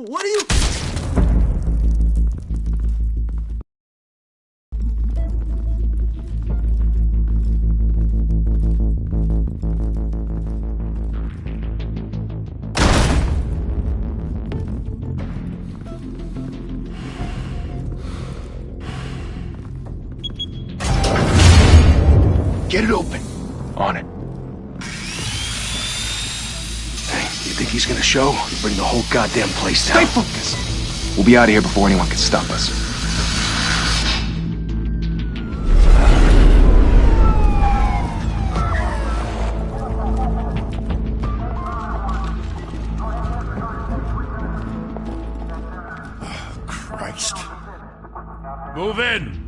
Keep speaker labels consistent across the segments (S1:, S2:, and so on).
S1: What are you...
S2: Get it open.
S3: On it.
S2: Hey, you think he's gonna show? Bring the whole goddamn place down.
S3: Stay focused! We'll be out of here before anyone can stop us.
S2: Oh, Christ.
S4: Move in!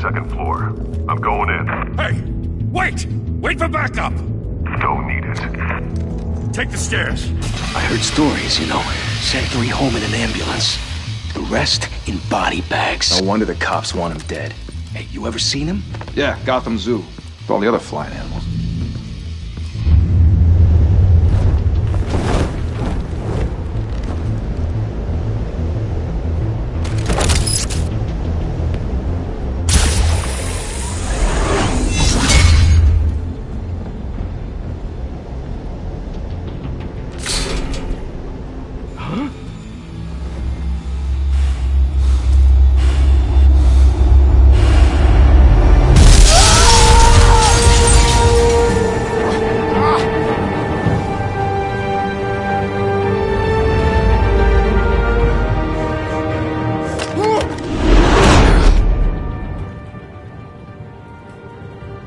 S5: Second floor. I'm going in.
S4: Hey! Wait! Wait for backup!
S5: Don't need it.
S4: Take the stairs.
S2: I heard stories, you know. Sent 3 home in an ambulance. The rest in body bags.
S3: No wonder the cops want him dead.
S2: Hey, you ever seen him?
S3: Yeah, Gotham Zoo. With all the other flying animals.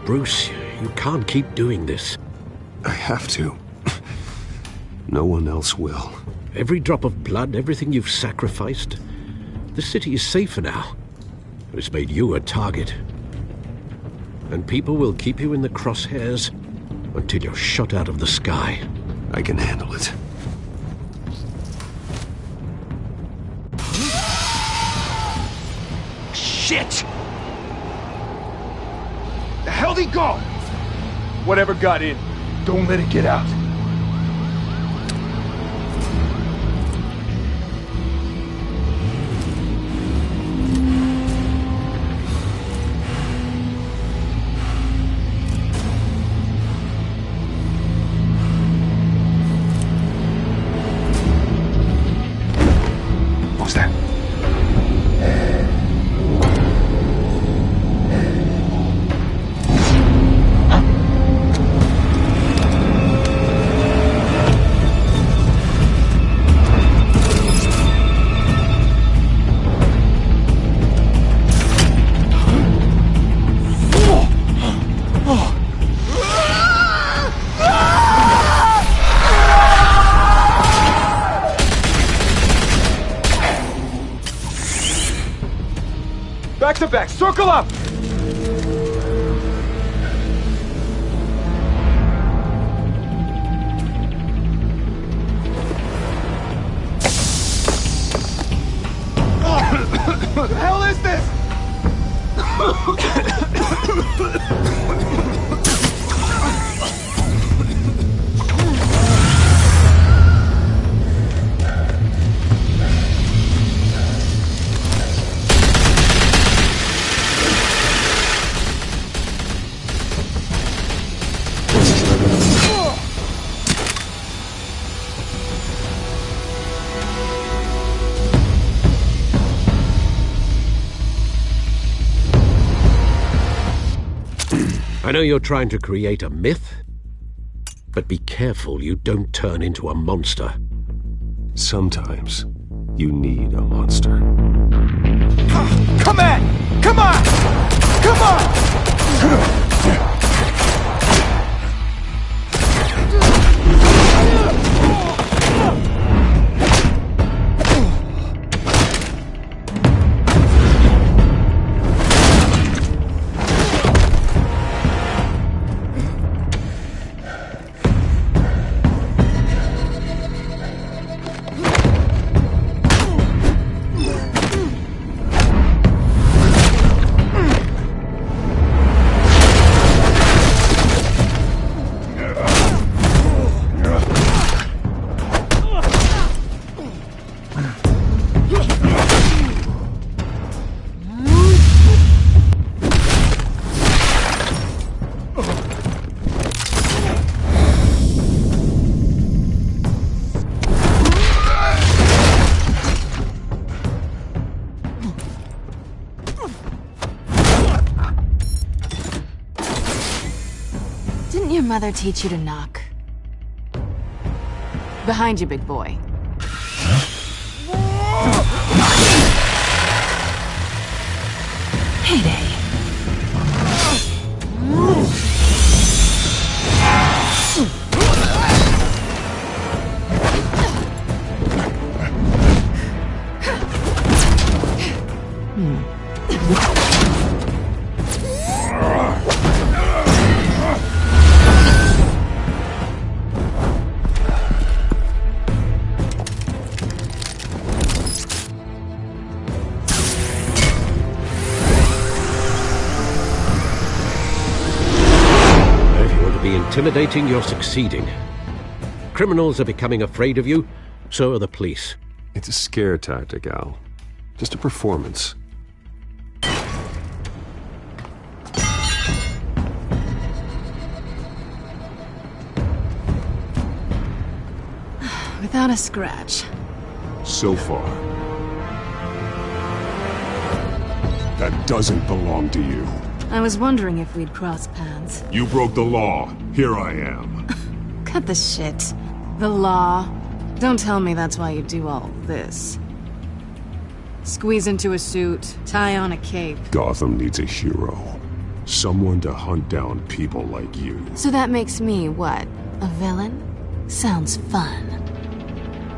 S6: Bruce, you can't keep doing this.
S7: I have to. No one else will.
S6: Every drop of blood, everything you've sacrificed. The city is safer now. It's made you a target. And people will keep you in the crosshairs until you're shot out of the sky.
S7: I can handle it.
S2: Shit!
S3: The hell'd he go? Whatever got in, don't let it get out. What was that? Back to back, circle up! What the hell is this?
S6: I know you're trying to create a myth, but be careful you don't turn into a monster.
S7: Sometimes you need a monster.
S3: Come on! Come on! Come on!
S1: Didn't your mother teach you to knock? Behind you, big boy. Heyday.
S6: Intimidating, you're succeeding. Criminals are becoming afraid of you, so are the police.
S7: It's a scare tactic, Al. Just a performance.
S1: Without a scratch.
S3: So far. That doesn't belong to you.
S1: I was wondering if we'd cross paths.
S3: You broke the law. Here I am.
S1: Cut the shit. The law. Don't tell me that's why you do all this. Squeeze into a suit, tie on a cape.
S3: Gotham needs a hero. Someone to hunt down people like you.
S1: So that makes me, what, a villain? Sounds fun.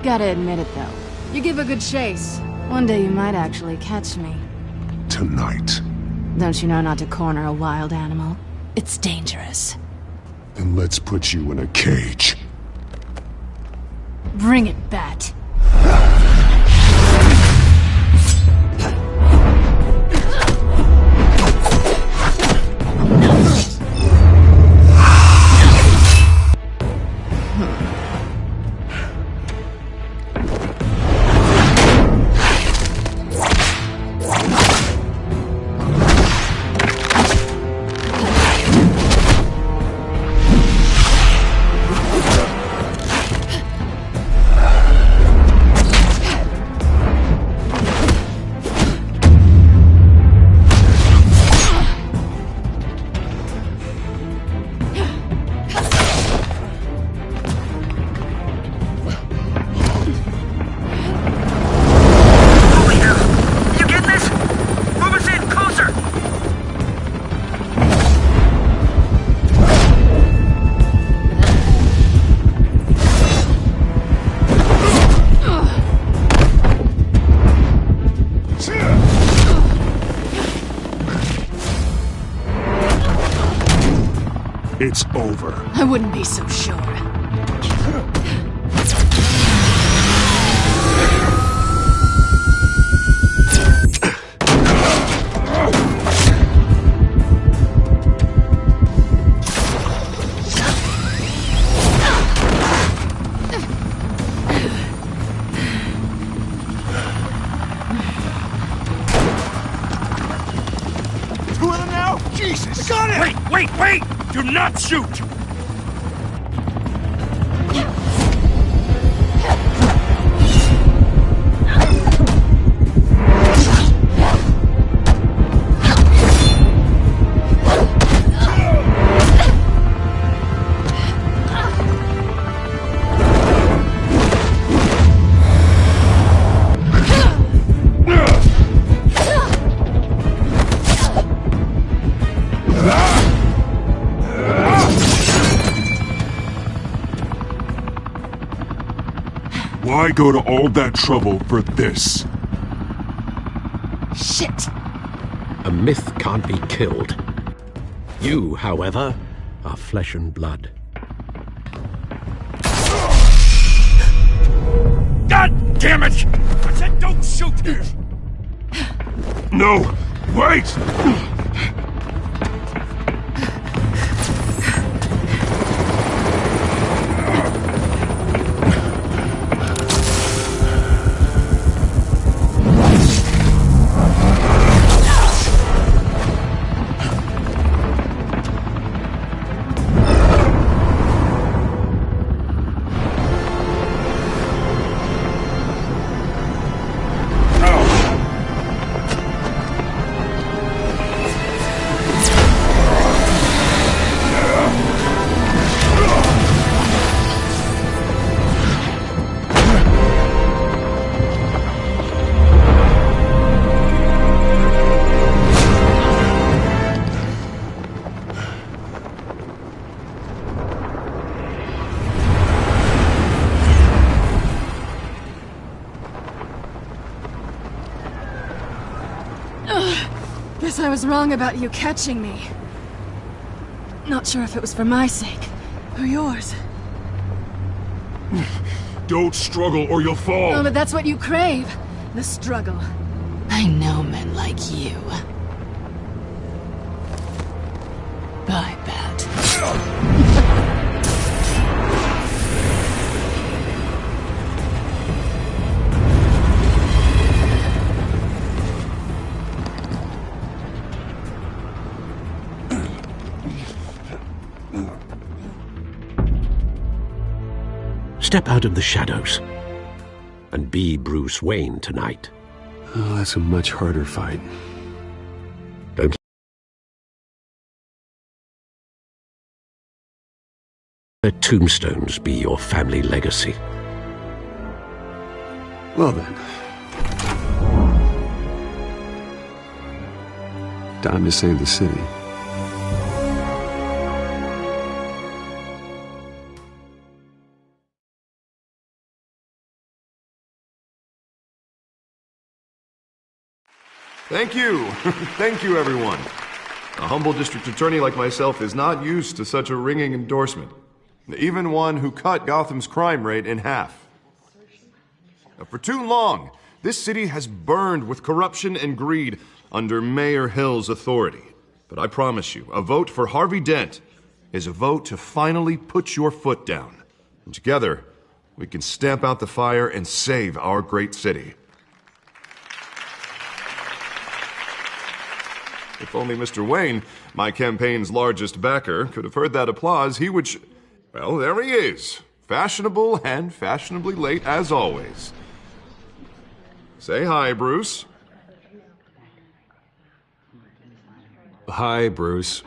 S1: Gotta admit it, though. You give a good chase. One day you might actually catch me.
S3: Tonight.
S1: Don't you know not to corner a wild animal? It's dangerous.
S3: Then let's put you in a cage.
S1: Bring it, Bat.
S3: It's over.
S1: I wouldn't be so sure.
S3: Two of them now? Jesus! Got it!
S4: Wait! Do not shoot!
S3: Why go to all that trouble for this?
S1: Shit!
S6: A myth can't be killed. You, however, are flesh and blood.
S4: God damn it! I said don't shoot!
S3: No! Wait!
S1: Guess I was wrong about you catching me. Not sure if it was for my sake, or yours.
S3: Don't struggle or you'll fall.
S1: Oh, but that's what you crave. The struggle. I know men like you. I bet.
S6: Step out of the shadows and be Bruce Wayne tonight.
S7: Oh, that's a much harder fight.
S6: Don't let tombstones be your family legacy.
S7: Well then. Time to save the city.
S8: Thank you. Thank you, everyone. A humble district attorney like myself is not used to such a ringing endorsement. Even one who cut Gotham's crime rate in half. For too long, this city has burned with corruption and greed under Mayor Hill's authority. But I promise you, a vote for Harvey Dent is a vote to finally put your foot down. And together, we can stamp out the fire and save our great city. If only Mr. Wayne, my campaign's largest backer, could have heard that applause, he would... Well, there he is. Fashionable and fashionably late as always. Say hi, Bruce.
S7: Hi, Bruce.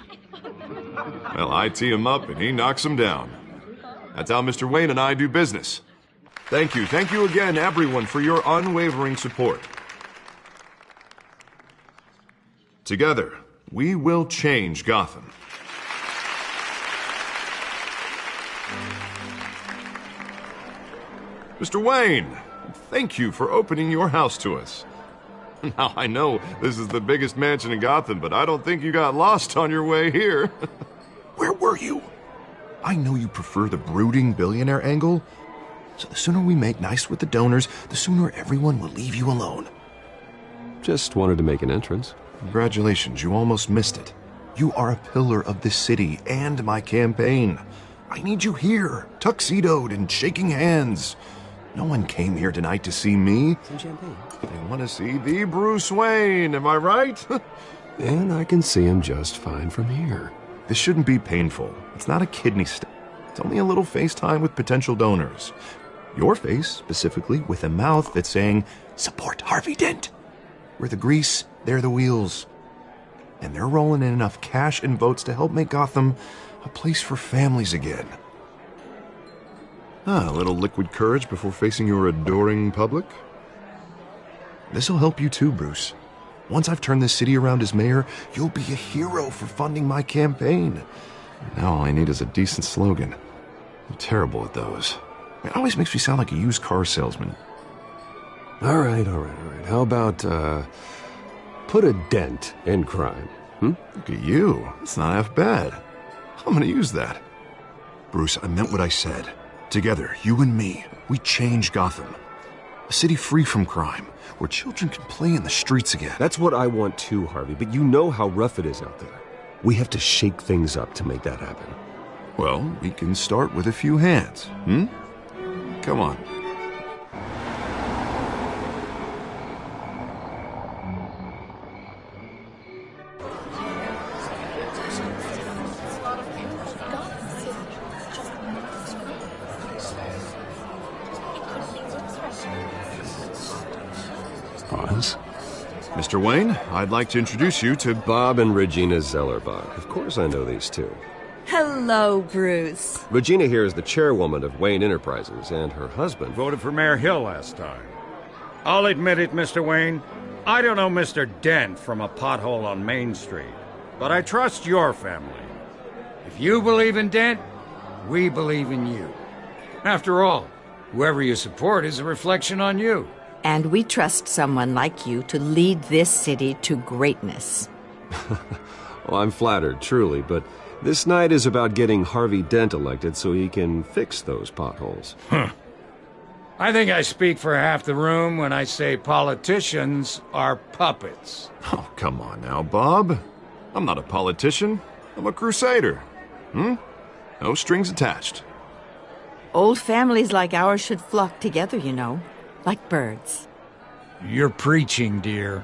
S8: Well, I tee him up and he knocks him down. That's how Mr. Wayne and I do business. Thank you. Thank you again, everyone, for your unwavering support. Together, we will change Gotham. Mr. Wayne, thank you for opening your house to us. Now, I know this is the biggest mansion in Gotham, but I don't think you got lost on your way here. Where were you? I know you prefer the brooding billionaire angle, so the sooner we make nice with the donors, the sooner everyone will leave you alone.
S7: Just wanted to make an entrance.
S8: Congratulations, you almost missed it. You are a pillar of this city and my campaign. I need you here, tuxedoed and shaking hands. No one came here tonight to see me.
S7: Some champagne.
S8: They want to see the Bruce Wayne, am I right?
S7: And I can see him just fine from here.
S8: This shouldn't be painful. It's not a kidney stone. It's only a little FaceTime with potential donors. Your face, specifically, with a mouth that's saying, support Harvey Dent. We're the grease, they're the wheels. And they're rolling in enough cash and votes to help make Gotham a place for families again. A little liquid courage before facing your adoring public. This'll help you too, Bruce. Once I've turned this city around as mayor, you'll be a hero for funding my campaign. Now all I need is a decent slogan. I'm terrible at those. It always makes me sound like a used car salesman.
S7: All right. How about, put a dent in crime?
S8: Look at you. It's not half bad. I'm gonna use that. Bruce, I meant what I said. Together, you and me, we change Gotham. A city free from crime, where children can play in the streets again.
S7: That's what I want too, Harvey, but you know how rough it is out there. We have to shake things up to make that happen.
S8: Well, we can start with a few hands, Come on.
S7: Pause.
S8: Mr. Wayne, I'd like to introduce you to
S7: Bob and Regina Zellerbach. Of course I know these two.
S9: Hello, Bruce.
S7: Regina here is the chairwoman of Wayne Enterprises, and her husband...
S4: Voted for Mayor Hill last time. I'll admit it, Mr. Wayne. I don't know Mr. Dent from a pothole on Main Street, but I trust your family. If you believe in Dent, we believe in you. After all, whoever you support is a reflection on you.
S9: And we trust someone like you to lead this city to greatness.
S7: Well, I'm flattered, truly, but this night is about getting Harvey Dent elected so he can fix those potholes.
S4: I think I speak for half the room when I say politicians are puppets.
S8: Oh, come on now, Bob. I'm not a politician. I'm a crusader. No strings attached.
S9: Old families like ours should flock together, you know, like birds.
S4: You're preaching, dear.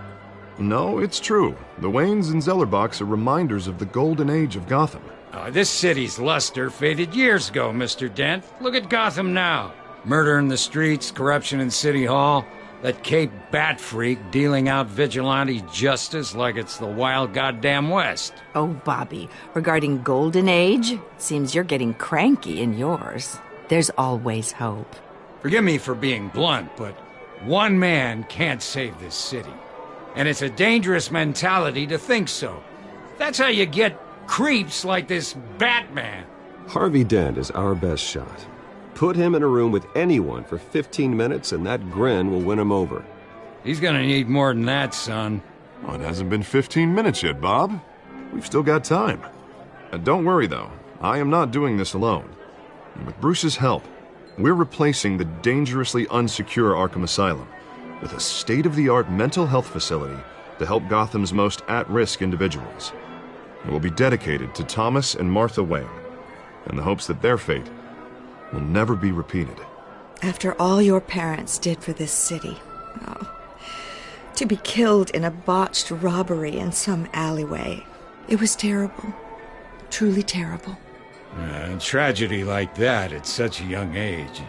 S8: No, it's true. The Waynes and Zellerbachs are reminders of the golden age of Gotham.
S4: This city's luster faded years ago, Mr. Dent. Look at Gotham now. Murder in the streets, corruption in City Hall, that Cape Bat freak dealing out vigilante justice like it's the wild goddamn West.
S9: Oh, Bobby, regarding Golden Age, seems you're getting cranky in yours. There's always hope.
S4: Forgive me for being blunt, but one man can't save this city. And it's a dangerous mentality to think so. That's how you get creeps like this Batman.
S7: Harvey Dent is our best shot. Put him in a room with anyone for 15 minutes and that grin will win him over.
S4: He's gonna need more than that, son.
S8: Oh, it hasn't been 15 minutes yet, Bob. We've still got time. Don't worry, though. I am not doing this alone. With Bruce's help, we're replacing the dangerously unsecure Arkham Asylum with a state-of-the-art mental health facility to help Gotham's most at-risk individuals. It will be dedicated to Thomas and Martha Wayne, in the hopes that their fate will never be repeated.
S9: After all your parents did for this city, to be killed in a botched robbery in some alleyway, it was terrible. Truly terrible.
S4: A tragedy like that at such a young age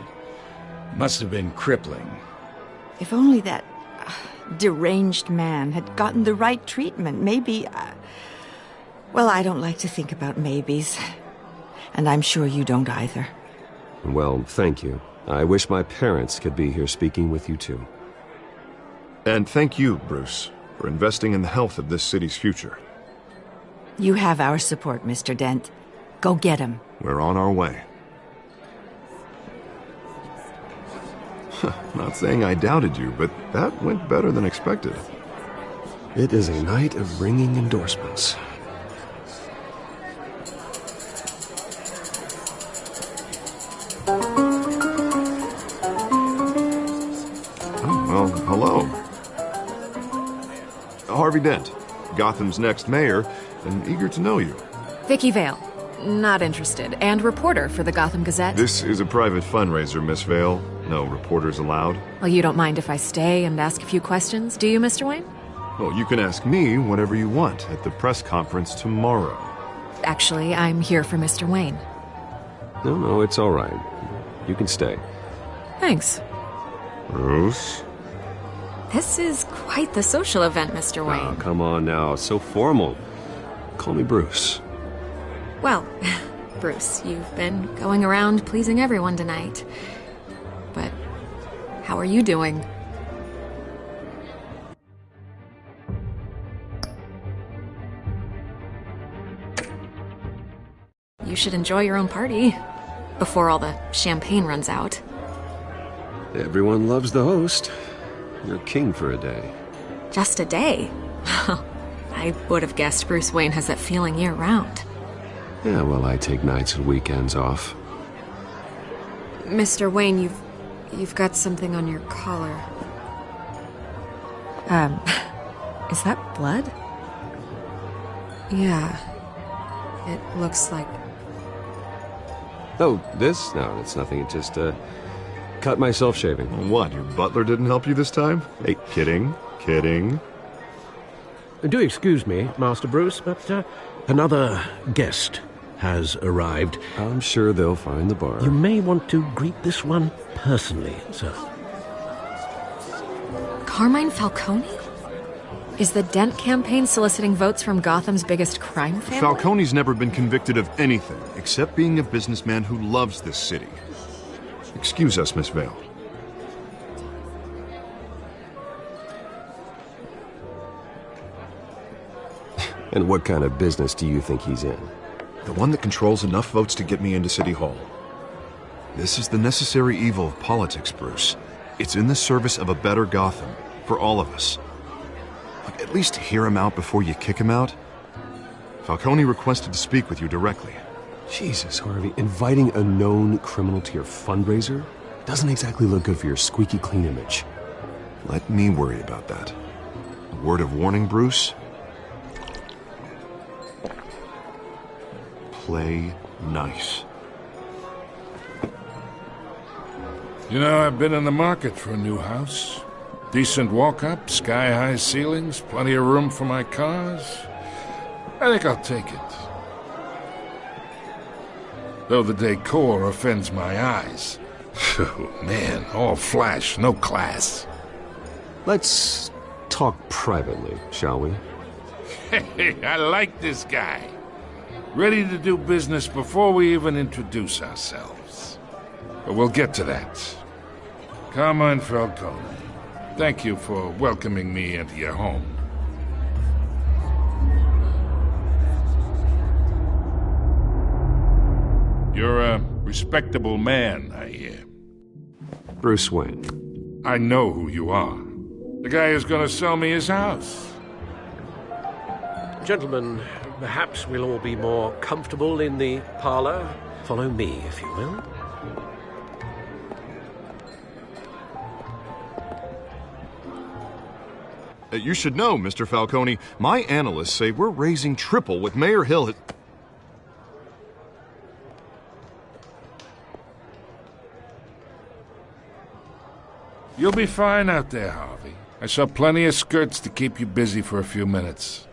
S4: must have been crippling.
S9: If only that deranged man had gotten the right treatment, maybe... well, I don't like to think about maybes. And I'm sure you don't either.
S7: Well, thank you. I wish my parents could be here speaking with you too.
S8: And thank you, Bruce, for investing in the health of this city's future.
S9: You have our support, Mr. Dent. Go get him.
S8: We're on our way. Not saying I doubted you, but that went better than expected.
S7: It is a night of ringing endorsements.
S8: Well, hello. Harvey Dent, Gotham's next mayor, and eager to know you.
S10: Vicky Vale. Not interested. And reporter for the Gotham Gazette.
S8: This is a private fundraiser, Miss Vale. No reporters allowed.
S10: Well, you don't mind if I stay and ask a few questions, do you, Mr. Wayne?
S8: Well, you can ask me whatever you want at the press conference tomorrow.
S10: Actually, I'm here for Mr. Wayne.
S7: No, it's all right. You can stay.
S10: Thanks.
S8: Bruce?
S10: This is quite the social event, Mr. Wayne.
S7: Oh, come on now. So formal. Call me Bruce.
S10: Well, Bruce, you've been going around pleasing everyone tonight. But how are you doing? You should enjoy your own party before all the champagne runs out.
S7: Everyone loves the host. You're king for a day.
S10: Just a day? I would have guessed Bruce Wayne has that feeling year-round.
S7: Yeah, well, I take nights and weekends off.
S10: Mr. Wayne, you've got something on your collar. Is that blood? Yeah. It looks like...
S7: Oh, this? No, it's nothing. It just, cut myself shaving.
S8: What, your butler didn't help you this time? Hey, kidding.
S6: Do excuse me, Master Bruce, but another guest has arrived.
S7: I'm sure they'll find the bar.
S6: You may want to greet this one personally, sir.
S10: Carmine Falcone? Is the Dent campaign soliciting votes from Gotham's biggest crime family?
S8: Falcone's never been convicted of anything except being a businessman who loves this city. Excuse us, Miss Vale.
S7: And what kind of business do you think he's in?
S8: The one that controls enough votes to get me into City Hall. This is the necessary evil of politics, Bruce. It's in the service of a better Gotham, for all of us. At least hear him out before you kick him out. Falcone requested to speak with you directly.
S7: Jesus, Harvey, inviting a known criminal to your fundraiser doesn't exactly look good for your squeaky clean image.
S8: Let me worry about that. A word of warning, Bruce? Play nice.
S11: You know, I've been in the market for a new house. Decent walk-up, sky-high ceilings, plenty of room for my cars. I think I'll take it. Though the decor offends my eyes. Oh, man, all flash, no class.
S7: Let's talk privately, shall we?
S11: Hey, I like this guy. Ready to do business before we even introduce ourselves. But we'll get to that. Carmine Falcone, thank you for welcoming me into your home. You're a respectable man, I hear.
S7: Bruce Wayne.
S11: I know who you are. The guy who's gonna sell me his house.
S6: Gentlemen, perhaps we'll all be more comfortable in the parlor. Follow me, if you will.
S8: You should know, Mr. Falcone, my analysts say we're raising triple with Mayor Hill.
S11: You'll be fine out there, Harvey. I saw plenty of skirts to keep you busy for a few minutes.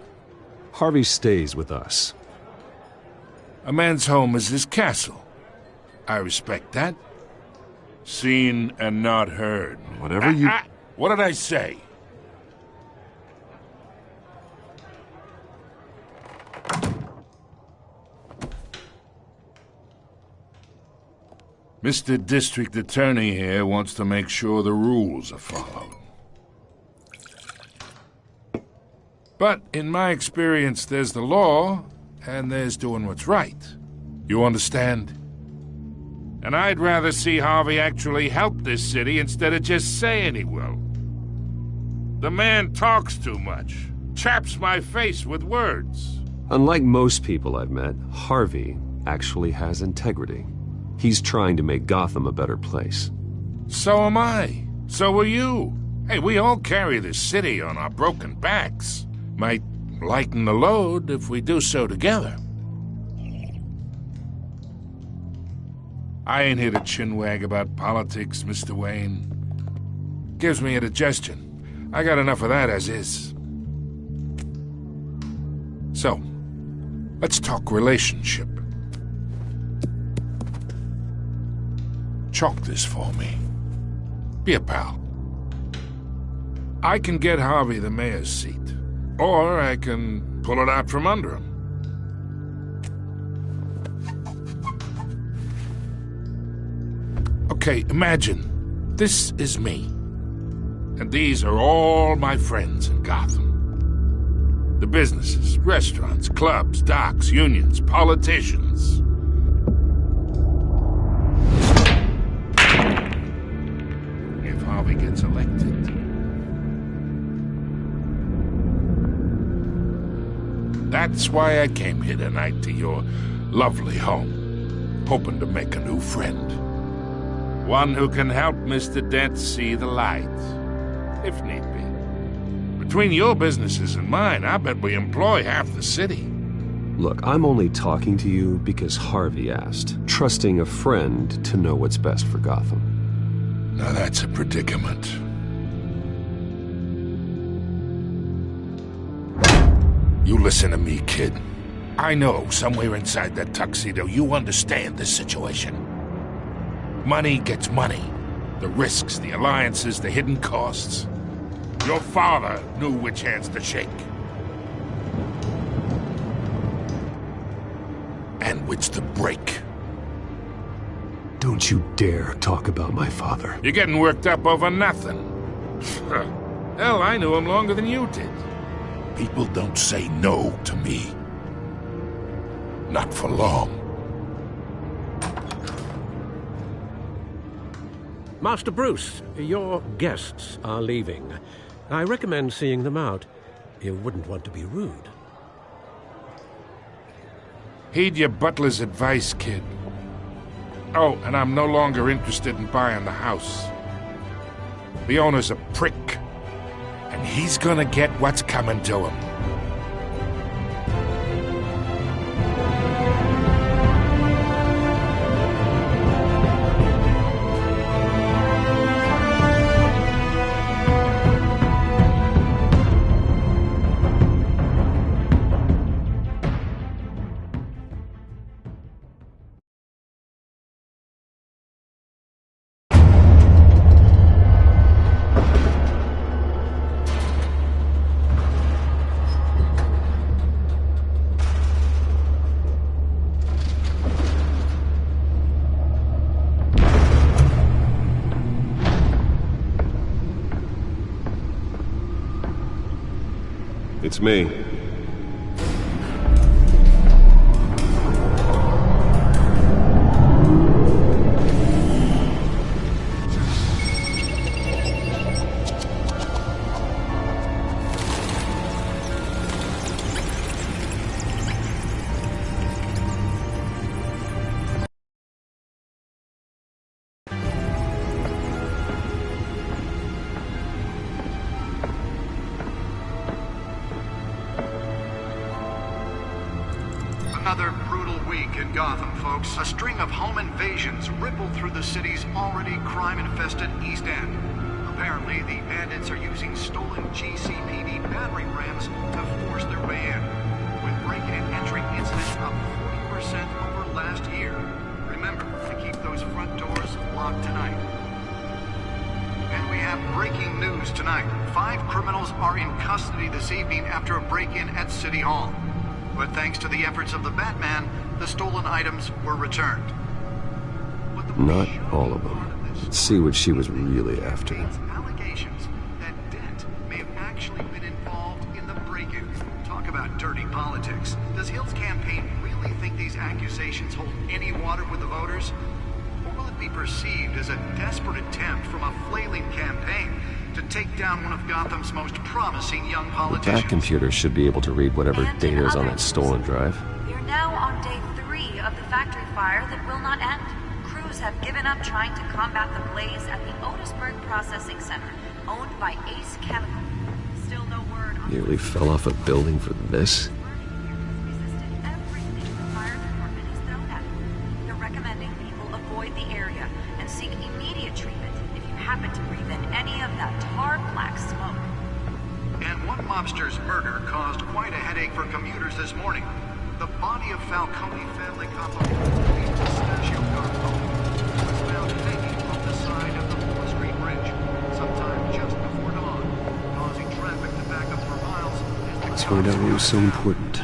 S7: Harvey stays with us.
S11: A man's home is his castle. I respect that. Seen and not heard.
S8: Whatever you...
S11: What did I say? Mr. District Attorney here wants to make sure the rules are followed. But in my experience, there's the law, and there's doing what's right. You understand? And I'd rather see Harvey actually help this city instead of just saying he will. The man talks too much, chaps my face with words.
S7: Unlike most people I've met, Harvey actually has integrity. He's trying to make Gotham a better place.
S11: So am I. So are you. Hey, we all carry this city on our broken backs. Might lighten the load if we do so together. I ain't here to chinwag about politics, Mr. Wayne. Gives me indigestion. I got enough of that as is. So, let's talk relationship. Chalk this for me. Be a pal. I can get Harvey the mayor's seat, or I can pull it out from under him. Okay, imagine this is me, and these are all my friends in Gotham. The businesses, restaurants, clubs, docks, unions, politicians. Harvey gets elected. That's why I came here tonight to your lovely home, hoping to make a new friend. One who can help Mr. Dent see the light, if need be. Between your businesses and mine, I bet we employ half the city.
S7: Look, I'm only talking to you because Harvey asked, trusting a friend to know what's best for Gotham.
S11: Now that's a predicament. You listen to me, kid. I know somewhere inside that tuxedo you understand this situation. Money gets money. The risks, the alliances, the hidden costs. Your father knew which hands to shake. And which to break.
S7: Don't you dare talk about my father.
S11: You're getting worked up over nothing. Hell, I knew him longer than you did. People don't say no to me. Not for long.
S6: Master Bruce, your guests are leaving. I recommend seeing them out. You wouldn't want to be rude.
S11: Heed your butler's advice, kid. Oh, and I'm no longer interested in buying the house. The owner's a prick, and he's gonna get what's coming to him.
S7: It's me.
S12: Another brutal week in Gotham, folks. A string of home invasions rippled through the city's already crime-infested East End. Apparently, the bandits are using stolen GCPD battering rams to force their way in, with breaking and entering incidents up 40% over last year. Remember to keep those front doors locked tonight. And we have breaking news tonight. 5 criminals are in custody this evening after a break-in at City Hall. But thanks to the efforts of the Batman, the stolen items were returned.
S7: Not all of them. Let's see what she was really after.
S12: Allegations that Dent may have actually been involved in the break-in. Talk about dirty politics. Does Hill's campaign really think these accusations hold any water with the voters? Or will it be perceived as a desperate attempt from a flailing campaign to take down one of Gotham's most promising young politicians?
S7: That computer should be able to read whatever data is on that stolen drive.
S13: We're now on day 3 of the factory fire that will not end. Crews have given up trying to combat the blaze at the Otisburg Processing Center, owned by Ace Chemical. Still no word on...
S7: Nearly fell off a building for this.
S13: Resisted everything the fire department has thrown at it. They're recommending people avoid the area and seek immediate treatment if you happen to breathe in any of that tar black smoke.
S12: And one mobster's murder caused quite a headache for commuters this morning. The body of Falcone family couple, named Pistachio Garfone, was found hanging off the side of the Wall Street Bridge, sometime just before dawn, causing traffic to back up for miles.
S7: Let's find out what was so important.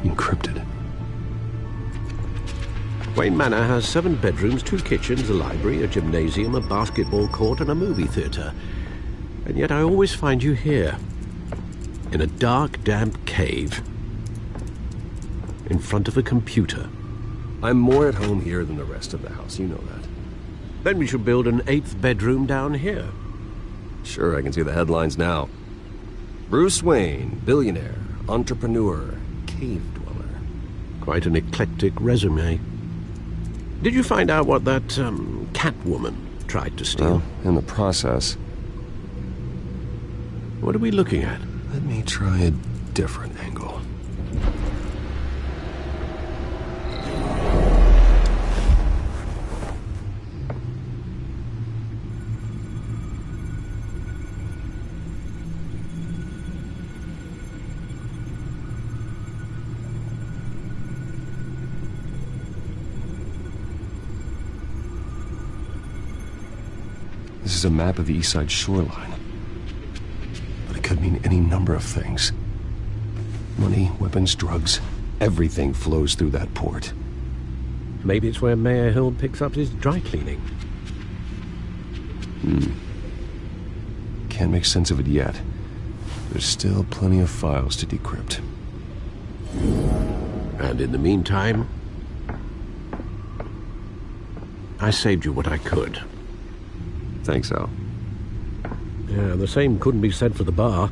S7: Encrypted.
S6: Wayne Manor has 7 bedrooms, 2 kitchens, a library, a gymnasium, a basketball court, and a movie theatre. And yet I always find you here, in a dark, damp cave, in front of a computer.
S7: I'm more at home here than the rest of the house, you know that.
S6: Then we should build an 8th bedroom down here.
S7: Sure, I can see the headlines now. Bruce Wayne, billionaire, entrepreneur, cave dweller.
S6: Quite an eclectic resume. Did you find out what that, Catwoman tried to steal?
S7: Well, in the process.
S6: What are we looking at?
S7: Let me try a different angle. This is a map of the East Side shoreline. But it could mean any number of things. Money, weapons, drugs, everything flows through that port.
S6: Maybe it's where Mayor Hill picks up his dry cleaning.
S7: Can't make sense of it yet. There's still plenty of files to decrypt.
S6: And in the meantime, I saved you what I could.
S7: Thanks, Al.
S6: Yeah, the same couldn't be said for the bar.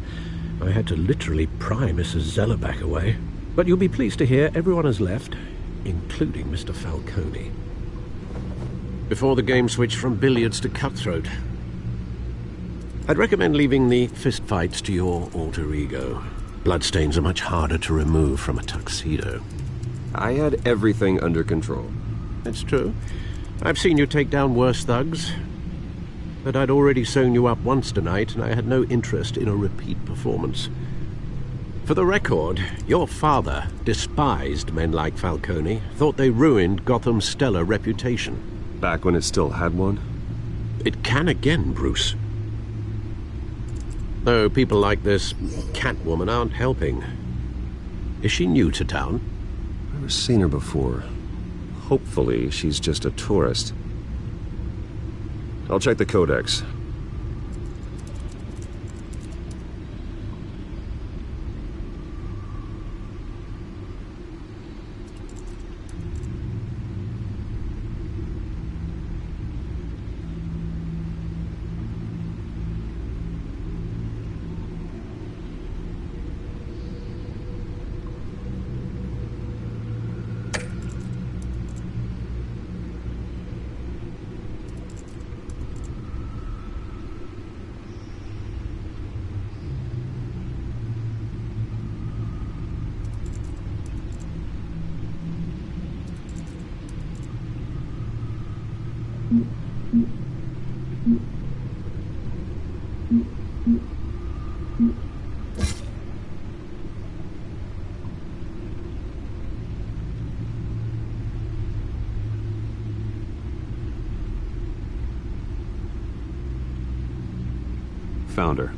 S6: I had to literally pry Mrs. Zellerback away. But you'll be pleased to hear everyone has left, including Mr. Falcone. Before the game switched from billiards to cutthroat. I'd recommend leaving the fistfights to your alter ego. Bloodstains are much harder to remove from a tuxedo.
S7: I had everything under control.
S6: It's true. I've seen you take down worse thugs. But I'd already sewn you up once tonight, and I had no interest in a repeat performance. For the record, your father despised men like Falcone, thought they ruined Gotham's stellar reputation.
S7: Back when it still had one?
S6: It can again, Bruce. Though people like this Catwoman aren't helping. Is she new to town?
S7: I've never seen her before. Hopefully, she's just a tourist. I'll check the codex. Found her.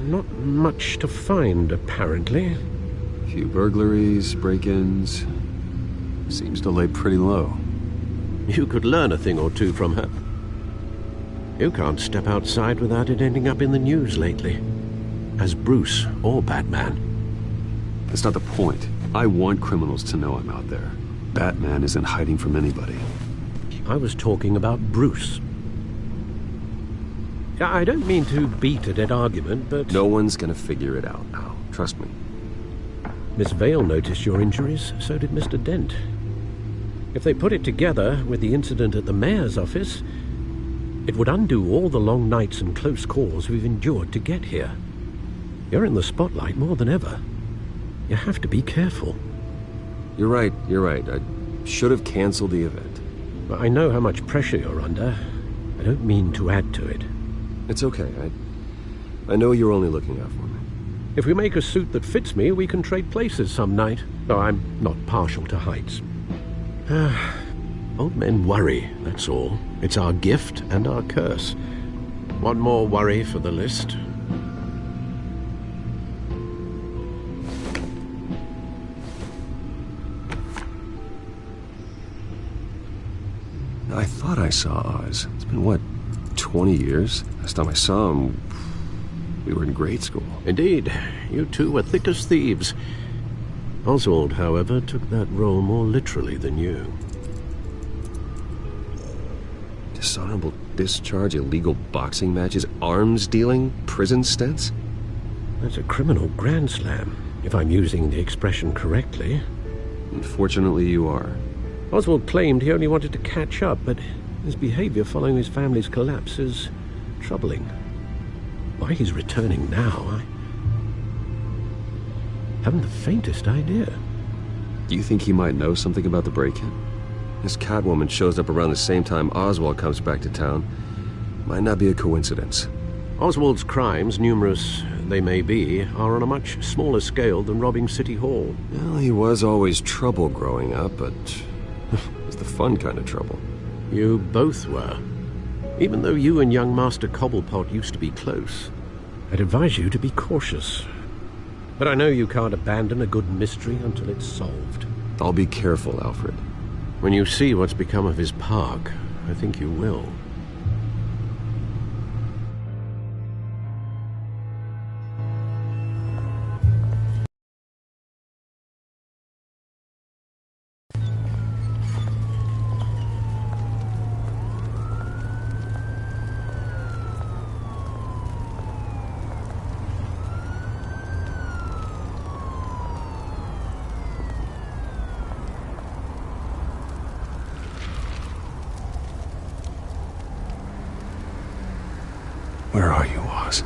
S6: Not much to find, apparently.
S7: Few burglaries, break-ins. Seems to lay pretty low.
S6: You could learn a thing or two from her. You can't step outside without it ending up in the news lately. As Bruce or Batman.
S7: That's not the point. I want criminals to know I'm out there. Batman isn't hiding from anybody.
S6: I was talking about Bruce. I don't mean to beat a dead argument, but...
S7: No one's gonna figure it out now. Trust me.
S6: Miss Vale noticed your injuries, so did Mr. Dent. If they put it together with the incident at the mayor's office, it would undo all the long nights and close calls we've endured to get here. You're in the spotlight more than ever. You have to be careful.
S7: You're right. I should have canceled the event.
S6: I know how much pressure you're under. I don't mean to add to it.
S7: It's okay. I know you're only looking out for me.
S6: If we make a suit that fits me, we can trade places some night. Though I'm not partial to heights. Old men worry, that's all. It's our gift and our curse. One more worry for the list.
S7: I thought I saw Oz. It's been, what, 20 years? Last time I saw him, we were in grade school.
S6: Indeed. You two were thick as thieves. Oswald, however, took that role more literally than you.
S7: Dishonorable discharge, illegal boxing matches, arms dealing, prison stints?
S6: That's a criminal grand slam, if I'm using the expression correctly.
S7: Unfortunately, you are.
S6: Oswald claimed he only wanted to catch up, but his behavior following his family's collapse is troubling. Why he's returning now, I haven't the faintest idea.
S7: Do you think he might know something about the break-in? This Catwoman shows up around the same time Oswald comes back to town. Might not be a coincidence.
S6: Oswald's crimes, numerous they may be, are on a much smaller scale than robbing City Hall.
S7: Well, he was always trouble growing up, but it's the fun kind of trouble.
S6: You both were. Even though you and young Master Cobblepot used to be close, I'd advise you to be cautious. But I know you can't abandon a good mystery until it's solved.
S7: I'll be careful, Alfred.
S6: When you see what's become of his park, I think you will.
S7: Where are you, Oz?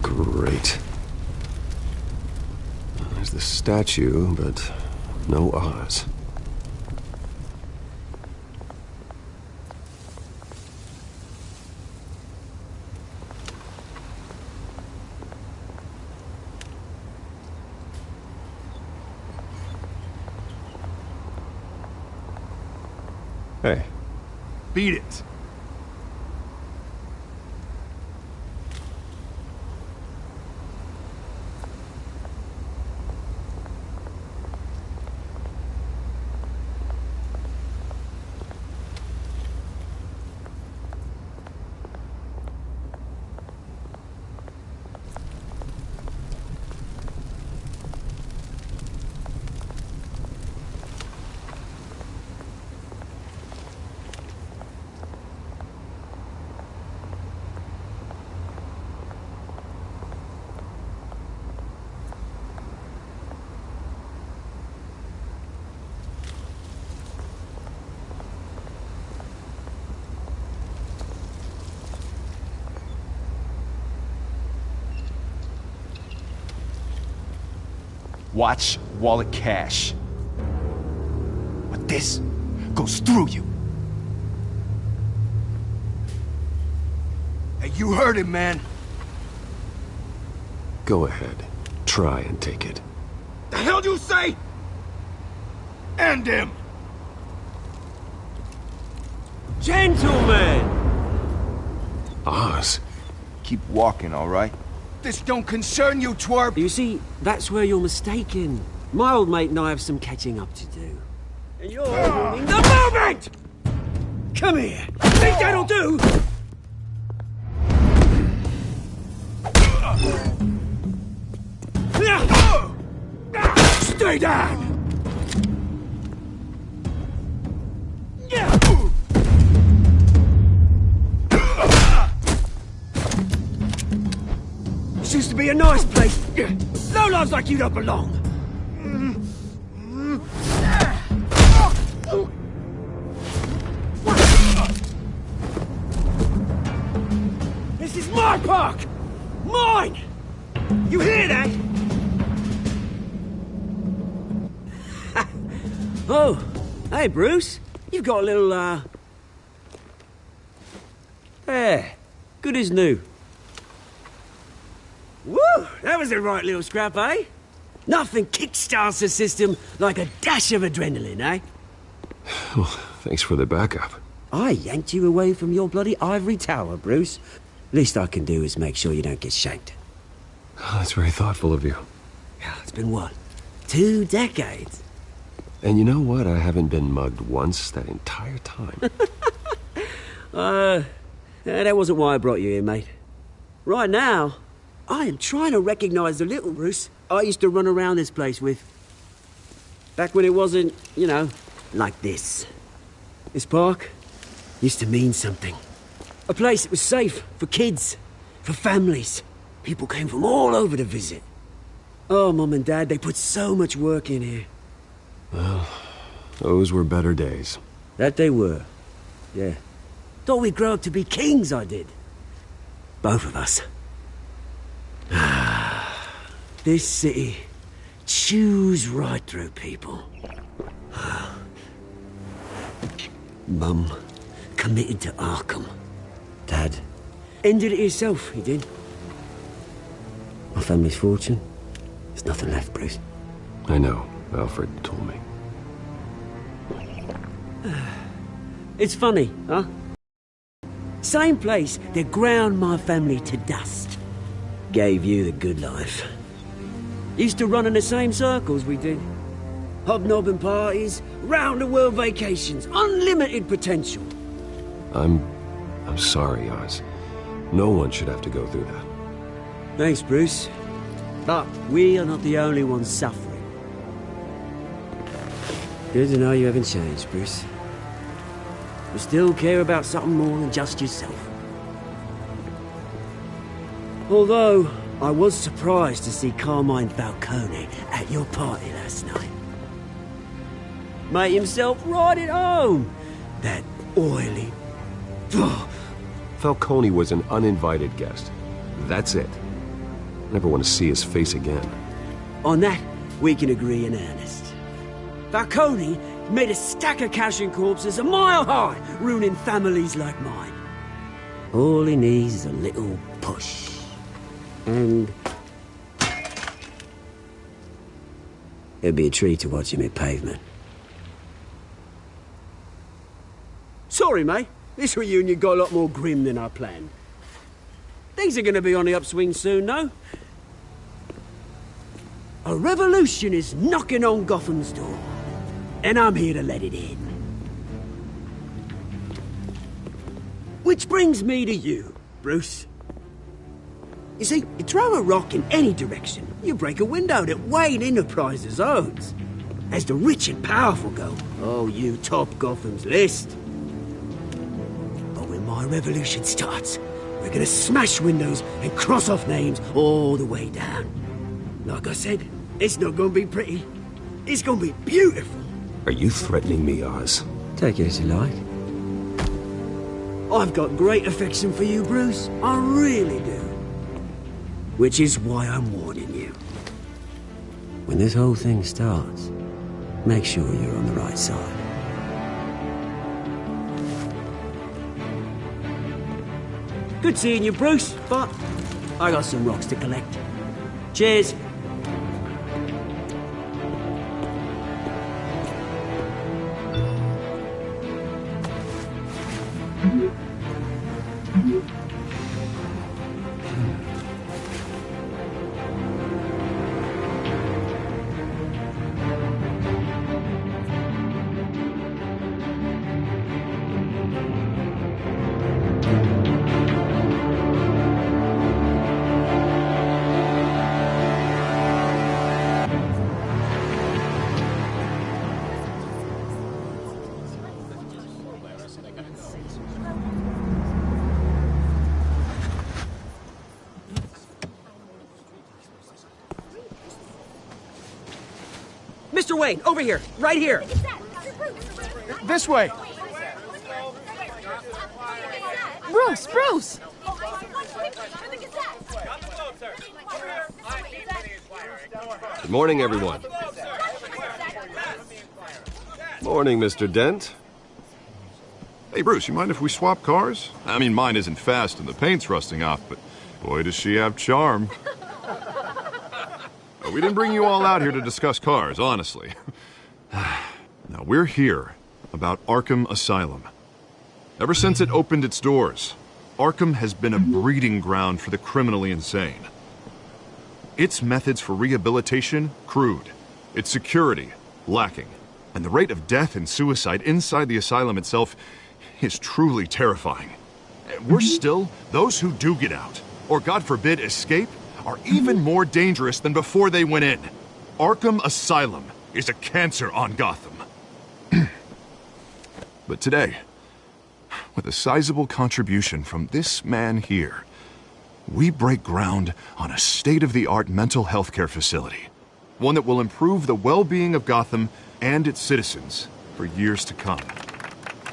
S7: Great. There's the statue, but no Oz. Hey.
S3: Beat it.
S2: Watch wallet cash. But this goes through you. Hey, you heard him, man.
S7: Go ahead. Try and take it.
S2: The hell do you say? End him!
S14: Gentlemen!
S7: Oz.
S2: Keep walking, all right? This don't concern you, twerp!
S14: You see, that's where you're mistaken. My old mate and I have some catching up to do. And you're ruining the moment! Come here! Think that'll do?
S2: Stay down!
S14: This used to be a nice place. Lowlifes like you don't belong. This is my park! Mine! You hear that? Oh, hey, Bruce. You've got a little, There. Good as new. Woo! That was a right little scrap, eh? Nothing kickstarts the system like a dash of adrenaline, eh?
S7: Well, thanks for the backup.
S14: I yanked you away from your bloody ivory tower, Bruce. Least I can do is make sure you don't get shanked.
S7: Oh, that's very thoughtful of you.
S14: Yeah, it's been what? 2 decades?
S7: And you know what? I haven't been mugged once that entire time.
S14: That wasn't why I brought you here, mate. Right now, I am trying to recognize the little Bruce I used to run around this place with. Back when it wasn't, you know, like this. This park used to mean something. A place that was safe for kids, for families. People came from all over to visit. Oh, Mum and Dad, they put so much work in here.
S7: Well, Those were better days.
S14: That they were. Yeah. Thought we'd grow up to be kings, I did. Both of us. This city chews right through people. Mum committed to Arkham. Dad ended it himself, he did. My family's fortune. There's nothing left, Bruce.
S7: I know. Alfred told me.
S14: It's funny, huh? Same place that ground my family to dust. Gave you the good life. Used to run in the same circles we did. Hobnobbing parties, round-the-world vacations, unlimited potential.
S7: I'm sorry, Oz. No one should have to go through that.
S14: Thanks, Bruce. But we are not the only ones suffering. Good to know you haven't changed, Bruce. You still care about something more than just yourself. Although, I was surprised to see Carmine Falcone at your party last night. Made himself right at home. That oily...
S7: Falcone was an uninvited guest. That's it. Never want to see his face again.
S14: On that, we can agree in earnest. Falcone made a stack of cash and corpses a mile high, ruining families like mine. All he needs is a little push. And... it'd be a treat to watch him hit pavement. Sorry, mate. This reunion got a lot more grim than I planned. Things are going to be on the upswing soon, though. A revolution is knocking on Gotham's door. And I'm here to let it in. Which brings me to you, Bruce. You see, you throw a rock in any direction, you break a window that Wayne Enterprises owns. As the rich and powerful go, oh, you top Gotham's list. But when my revolution starts, we're gonna smash windows and cross off names all the way down. Like I said, it's not gonna be pretty. It's gonna be beautiful.
S7: Are you threatening me, Oz?
S14: Take it as you like. I've got great affection for you, Bruce. I really do. Which is why I'm warning you. When this whole thing starts, make sure you're on the right side. Good seeing you, Bruce, but I got some rocks to collect. Cheers. Mr. Wayne, over here, right here.
S3: This way.
S1: Bruce, Bruce!
S7: Good morning, everyone. Morning, Mr. Dent.
S8: Hey, Bruce, you mind if we swap cars? I mean, mine isn't fast and the paint's rusting off, but boy, does she have charm. We didn't bring you all out here to discuss cars, honestly. Now, we're here about Arkham Asylum. Ever since it opened its doors, Arkham has been a breeding ground for the criminally insane. Its methods for rehabilitation, crude. Its security, lacking. And the rate of death and suicide inside the asylum itself is truly terrifying. Worse still, those who do get out, or God forbid, escape, are even more dangerous than before they went in. Arkham Asylum is a cancer on Gotham. But today, with a sizable contribution from this man here, we break ground on a state-of-the-art mental health care facility. One that will improve the well-being of Gotham and its citizens for years to come.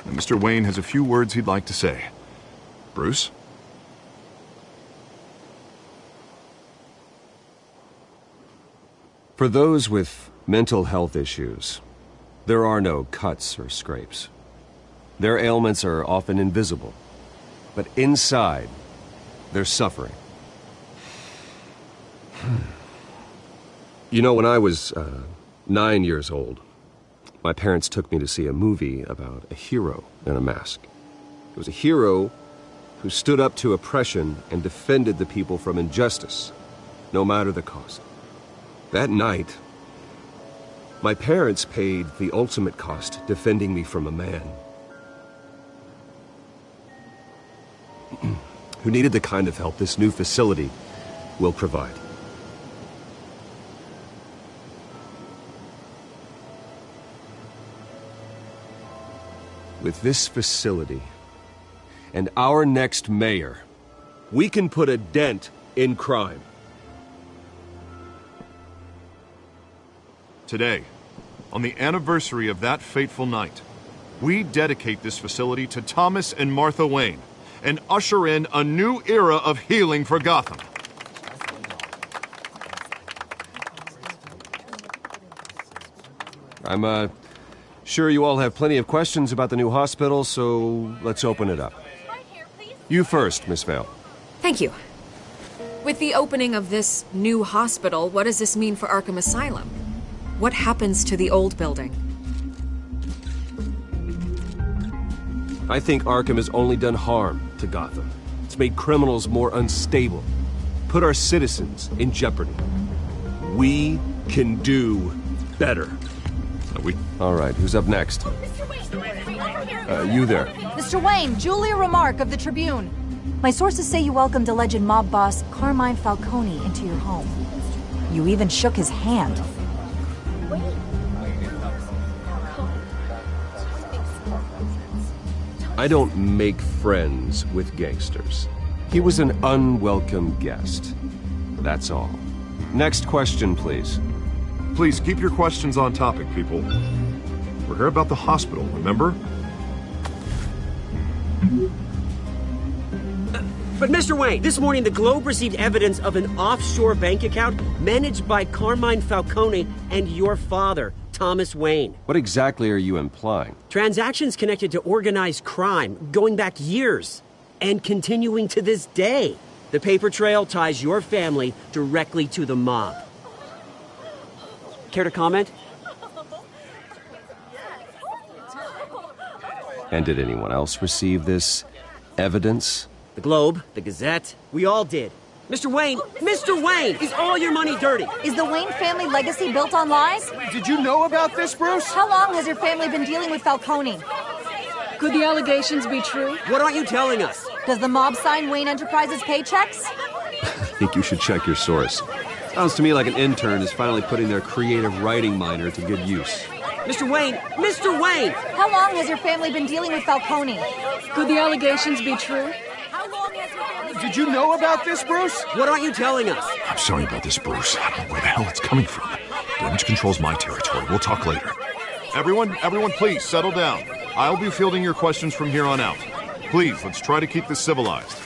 S8: And Mr. Wayne has a few words he'd like to say. Bruce?
S7: For those with mental health issues, there are no cuts or scrapes. Their ailments are often invisible, but inside, they're suffering. You know, when I was 9 years old, my parents took me to see a movie about a hero in a mask. It was a hero who stood up to oppression and defended the people from injustice, no matter the cost. That night, my parents paid the ultimate cost defending me from a man who needed the kind of help this new facility will provide. With this facility and our next mayor, we can put a dent in crime.
S8: Today, on the anniversary of that fateful night, we dedicate this facility to Thomas and Martha Wayne and usher in a new era of healing for Gotham.
S7: I'm sure you all have plenty of questions about the new hospital, so let's open it up. You first, Miss Vale.
S10: Thank you. With the opening of this new hospital, what does this mean for Arkham Asylum? What happens to the old building?
S7: I think Arkham has only done harm to Gotham. It's made criminals more unstable, put our citizens in jeopardy. We can do better. All right, who's up next? You there.
S15: Mr. Wayne, Julia Remark of the Tribune. My sources say you welcomed alleged mob boss Carmine Falcone into your home. You even shook his hand.
S7: I don't make friends with gangsters. He was an unwelcome guest. That's all. Next question, please.
S8: Please keep your questions on topic, people. We're here about the hospital, remember?
S14: But Mr. Wayne, this morning the Globe received evidence of an offshore bank account managed by Carmine Falcone and your father, Thomas Wayne.
S7: What exactly are you implying?
S14: Transactions connected to organized crime going back years and continuing to this day. The paper trail ties your family directly to the mob. Care to comment?
S7: And did anyone else receive this evidence?
S14: The Globe, the Gazette, we all did. Mr. Wayne, is all your money dirty?
S15: Is the Wayne family legacy built on lies?
S3: Did you know about this, Bruce?
S15: How long has your family been dealing with Falcone?
S1: Could the allegations be true?
S14: What aren't you telling us?
S15: Does the mob sign Wayne Enterprises paychecks?
S7: I think you should check your source. Sounds to me like an intern is finally putting their creative writing minor to good use.
S14: Mr. Wayne!
S15: How long has your family been dealing with Falcone?
S1: Could the allegations be true?
S3: Did you know about this, Bruce?
S14: What aren't you telling us?
S8: I'm sorry about this, Bruce. I don't know where the hell it's coming from. Damage control's my territory. We'll talk later. Everyone, please, settle down. I'll be fielding your questions from here on out. Please, let's try to keep this civilized.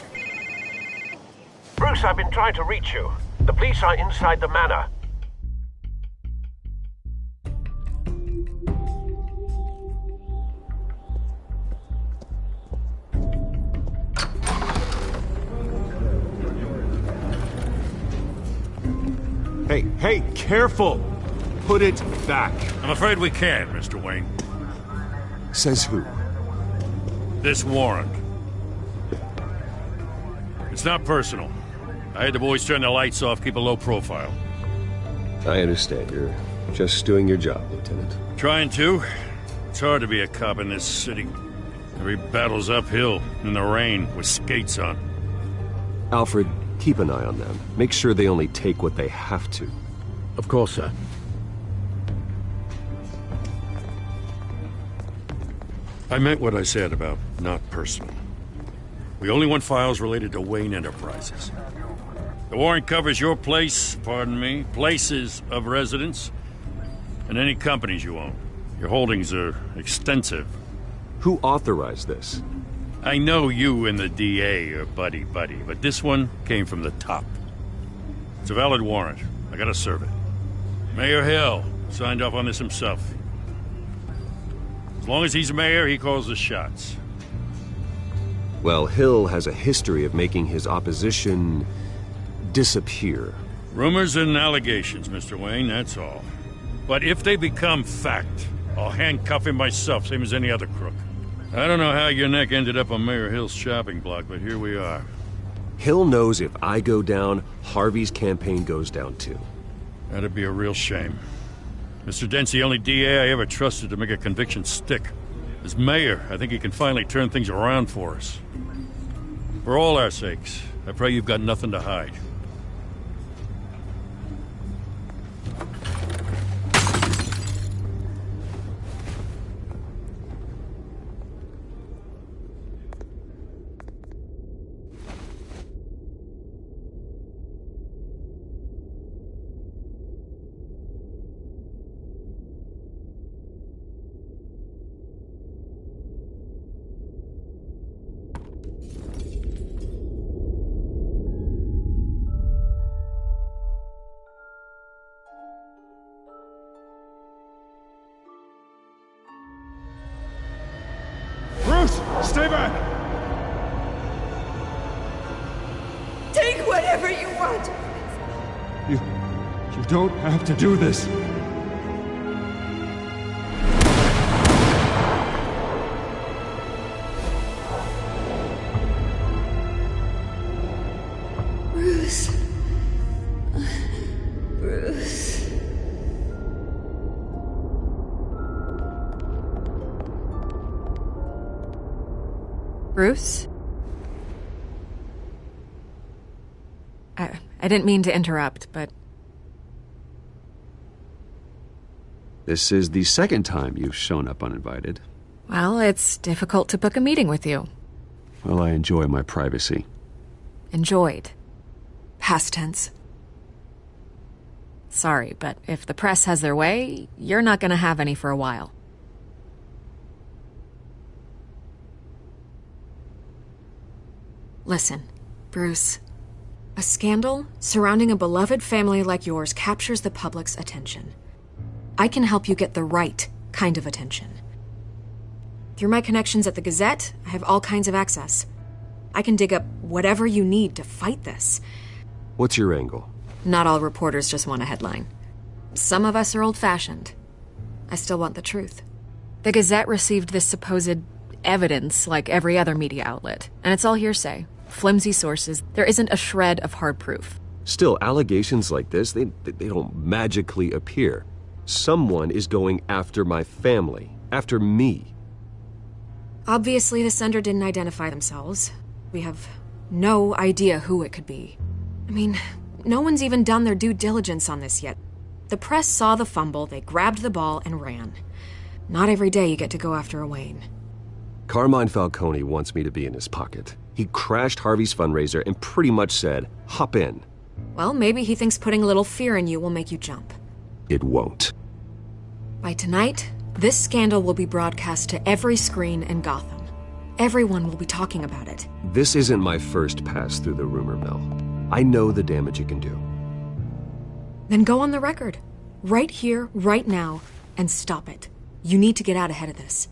S2: Bruce, I've been trying to reach you. The police are inside the manor.
S3: Hey, careful! Put it back.
S4: I'm afraid we can't, Mr. Wayne.
S7: Says who?
S4: This warrant. It's not personal. I had the boys turn the lights off, keep a low profile.
S7: I understand. You're just doing your job, Lieutenant.
S4: Trying to. It's hard to be a cop in this city. Every battle's uphill, in the rain, with skates on.
S7: Alfred, keep an eye on them. Make sure they only take what they have to.
S6: Of course, sir.
S4: I meant what I said about not personal. We only want files related to Wayne Enterprises. The warrant covers your places of residence, and any companies you own.
S16: Your holdings are extensive.
S7: Who authorized this?
S16: I know you and the DA are buddy-buddy, but this one came from the top. It's a valid warrant. I gotta serve it. Mayor Hill signed off on this himself. As long as he's mayor, he calls the shots.
S7: Well, Hill has a history of making his opposition disappear.
S16: Rumors and allegations, Mr. Wayne, that's all. But if they become fact, I'll handcuff him myself, same as any other crook. I don't know how your neck ended up on Mayor Hill's shopping block, but here we are.
S7: Hill knows if I go down, Harvey's campaign goes down too.
S16: That'd be a real shame. Mr. Dent's the only DA I ever trusted to make a conviction stick. As mayor, I think he can finally turn things around for us. For all our sakes, I pray you've got nothing to hide.
S3: Stay back!
S9: Take whatever you want!
S3: You don't have to do this.
S9: Bruce. Bruce.
S10: Bruce? I didn't mean to interrupt, but...
S7: This is the second time you've shown up uninvited.
S10: Well, it's difficult to book a meeting with you.
S7: Well, I enjoy my privacy.
S10: Enjoyed. Past tense. Sorry, but if the press has their way, you're not gonna have any for a while. Listen, Bruce. A scandal surrounding a beloved family like yours captures the public's attention. I can help you get the right kind of attention. Through my connections at the Gazette, I have all kinds of access. I can dig up whatever you need to fight this.
S7: What's your angle?
S10: Not all reporters just want a headline. Some of us are old-fashioned. I still want the truth. The Gazette received this supposed evidence like every other media outlet, and it's all hearsay. Flimsy sources. There isn't a shred of hard proof.
S7: Still, allegations like this, they don't magically appear. Someone is going after my family, after me.
S10: Obviously, the sender didn't identify themselves. We have no idea who it could be. I mean, no one's even done their due diligence on this yet. The press saw the fumble, they grabbed the ball and ran. Not every day you get to go after a Wayne.
S7: Carmine Falcone wants me to be in his pocket. He crashed Harvey's fundraiser and pretty much said, hop in.
S10: Well, maybe he thinks putting a little fear in you will make you jump.
S7: It won't.
S10: By tonight, this scandal will be broadcast to every screen in Gotham. Everyone will be talking about it.
S7: This isn't my first pass through the rumor mill. I know the damage it can do.
S10: Then go on the record. Right here, right now, and stop it. You need to get out ahead of this.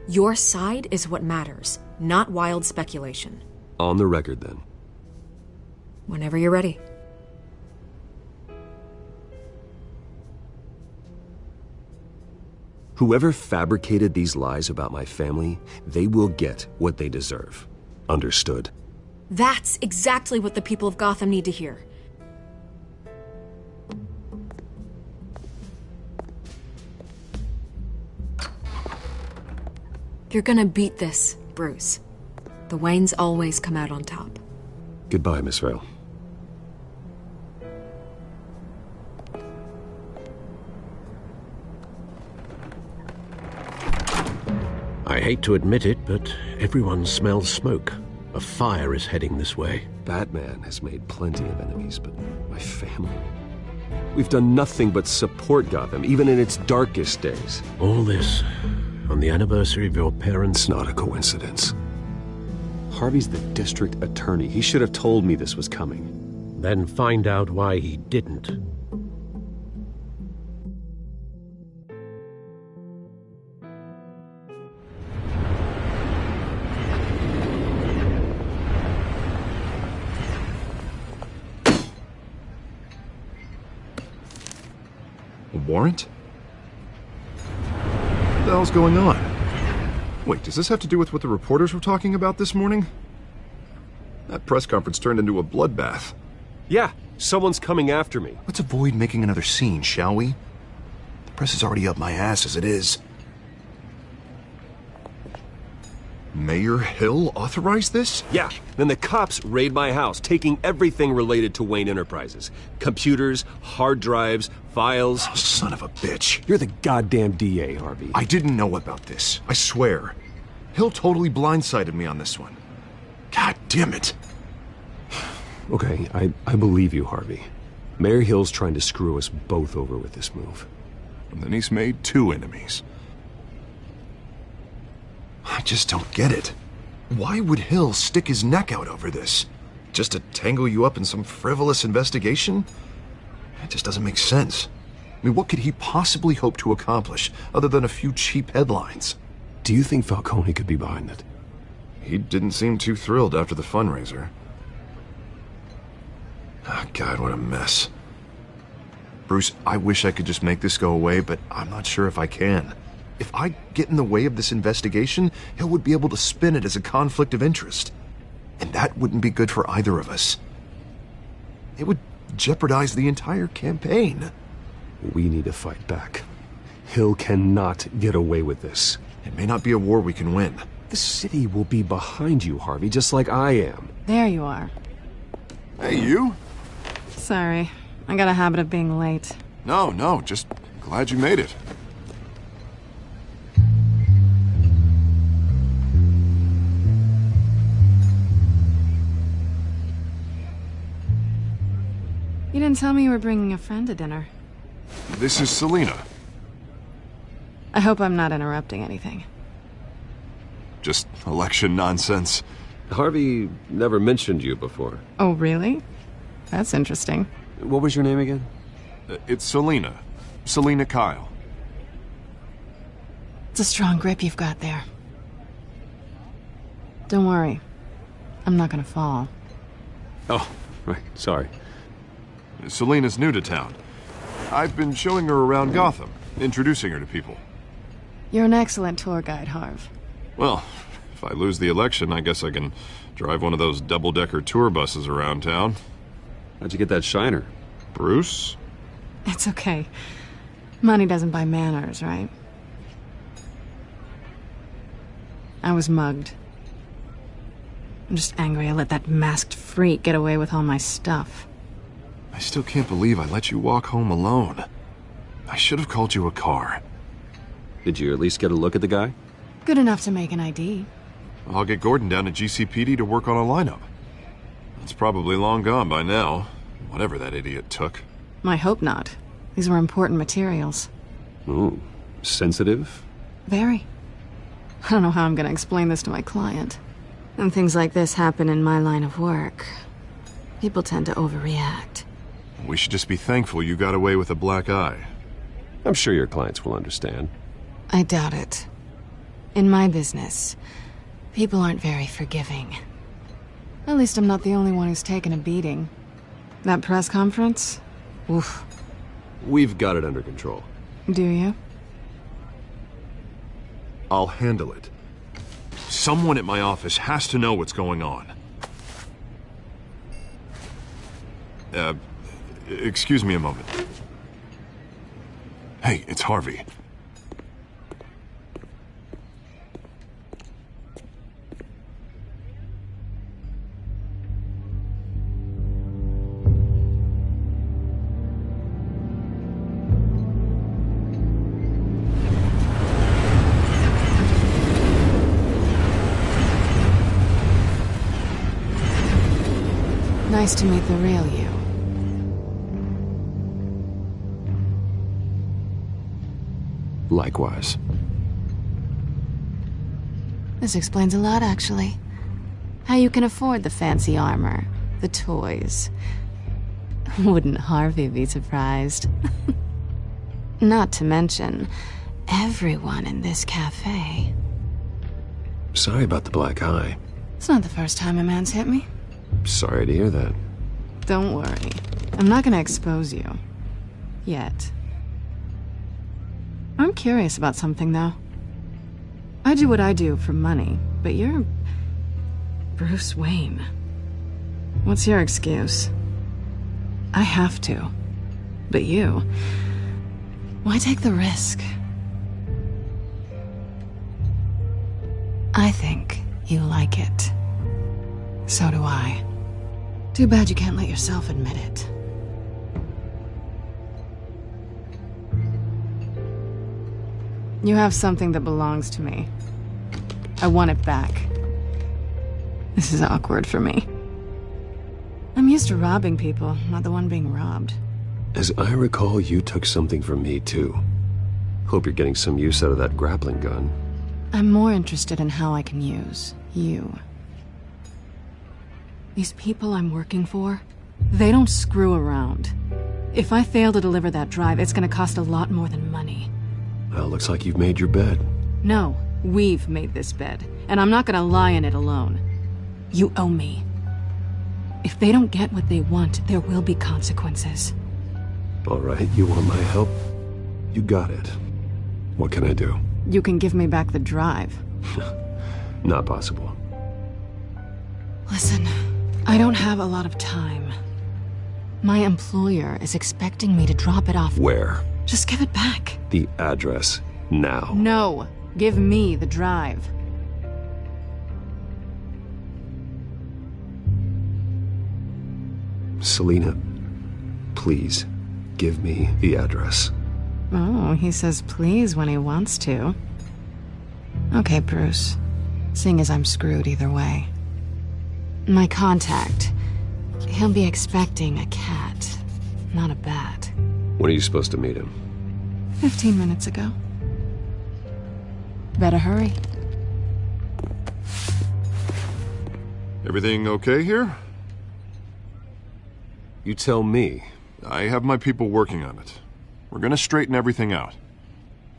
S10: Your side is what matters, not wild speculation.
S7: On the record, then.
S10: Whenever you're ready.
S7: Whoever fabricated these lies about my family, they will get what they deserve. Understood?
S10: That's exactly what the people of Gotham need to hear. You're gonna beat this, Bruce. The Waynes always come out on top.
S7: Goodbye, Miss Vale.
S6: I hate to admit it, but everyone smells smoke. A fire is heading this way.
S7: Batman has made plenty of enemies, but my family... We've done nothing but support Gotham, even in its darkest days.
S6: All this on the anniversary of your parents'
S7: It's not a coincidence. Harvey's the district attorney. He should have told me this was coming.
S6: Then find out why he didn't.
S8: A warrant? What the hell's going on? Wait, does this have to do with what the reporters were talking about this morning? That press conference turned into a bloodbath.
S7: Yeah, someone's coming after me.
S8: Let's avoid making another scene, shall we? The press is already up my ass as it is. Mayor Hill authorized this?
S7: Yeah, then the cops raid my house, taking everything related to Wayne Enterprises. Computers, hard drives, files.
S8: Oh, son of a bitch.
S7: You're the goddamn DA, Harvey.
S8: I didn't know about this. I swear. Hill totally blindsided me on this one. God damn it.
S7: Okay, I believe you, Harvey. Mayor Hill's trying to screw us both over with this move.
S8: And then he's made 2 enemies. I just don't get it. Why would Hill stick his neck out over this? Just to tangle you up in some frivolous investigation? It just doesn't make sense. I mean, what could he possibly hope to accomplish other than a few cheap headlines?
S7: Do you think Falcone could be behind it?
S8: He didn't seem too thrilled after the fundraiser. Oh, God, what a mess. Bruce, I wish I could just make this go away, but I'm not sure if I can. If I get in the way of this investigation, Hill would be able to spin it as a conflict of interest. And that wouldn't be good for either of us. It would jeopardize the entire campaign.
S7: We need to fight back. Hill cannot get away with this.
S8: It may not be a war we can win.
S7: The city will be behind you, Harvey, just like I am.
S1: There you are.
S8: Hey, you?
S1: Sorry. I got a habit of being late.
S8: No, just glad you made it.
S1: You didn't tell me you were bringing a friend to dinner.
S8: This is Selina.
S1: I hope I'm not interrupting anything.
S8: Just election nonsense.
S7: Harvey never mentioned you before.
S1: Oh, really? That's interesting.
S7: What was your name again?
S8: It's Selina. Selina Kyle.
S1: It's a strong grip you've got there. Don't worry. I'm not gonna fall.
S7: Oh, right. Sorry.
S8: Selina's new to town. I've been showing her around Gotham, introducing her to people.
S1: You're an excellent tour guide, Harv.
S8: Well, if I lose the election, I guess I can drive one of those double-decker tour buses around town.
S7: How'd you get that shiner?
S8: Bruce?
S1: It's okay. Money doesn't buy manners, right? I was mugged. I'm just angry I let that masked freak get away with all my stuff.
S8: I still can't believe I let you walk home alone. I should have called you a car.
S7: Did you at least get a look at the guy?
S1: Good enough to make an ID.
S8: I'll get Gordon down to GCPD to work on a lineup. It's probably long gone by now, whatever that idiot took.
S1: I hope not. These were important materials.
S7: Ooh, sensitive?
S1: Very. I don't know how I'm gonna explain this to my client. And things like this happen in my line of work. People tend to overreact.
S8: We should just be thankful you got away with a black eye.
S7: I'm sure your clients will understand.
S1: I doubt it. In my business, people aren't very forgiving. At least I'm not the only one who's taken a beating. That press conference? Oof.
S7: We've got it under control.
S1: Do you?
S8: I'll handle it. Someone at my office has to know what's going on. Excuse me a moment. Hey, it's Harvey.
S1: Nice to meet the real you.
S7: Likewise.
S1: This explains a lot, actually. How you can afford the fancy armor, the toys. Wouldn't Harvey be surprised? Not to mention, everyone in this cafe.
S7: Sorry about the black eye.
S1: It's not the first time a man's hit me.
S7: Sorry to hear that.
S1: Don't worry. I'm not gonna expose you. Yet. I'm curious about something, though. I do what I do for money, but you're... Bruce Wayne. What's your excuse? I have to. But you... Why take the risk? I think you like it. So do I. Too bad you can't let yourself admit it. You have something that belongs to me. I want it back. This is awkward for me. I'm used to robbing people, not the one being robbed.
S7: As I recall, you took something from me, too. Hope you're getting some use out of that grappling gun.
S1: I'm more interested in how I can use you. These people I'm working for, they don't screw around. If I fail to deliver that drive, it's gonna cost a lot more than money.
S7: Well, looks like you've made your bed.
S1: No, we've made this bed, and I'm not gonna lie in it alone. You owe me. If they don't get what they want, there will be consequences.
S7: All right, you want my help? You got it. What can I do?
S1: You can give me back the drive.
S7: Not possible.
S1: Listen, I don't have a lot of time. My employer is expecting me to drop it off.
S7: Where?
S1: Just give it back.
S7: The address, now.
S1: No, give me the drive.
S7: Selina, please, give me the address.
S1: Oh, he says please when he wants to. Okay, Bruce. Seeing as I'm screwed either way. My contact. He'll be expecting a cat, not a bat.
S7: When are you supposed to meet him?
S1: 15 minutes ago. Better hurry.
S8: Everything okay here?
S7: You tell me.
S8: I have my people working on it. We're gonna straighten everything out.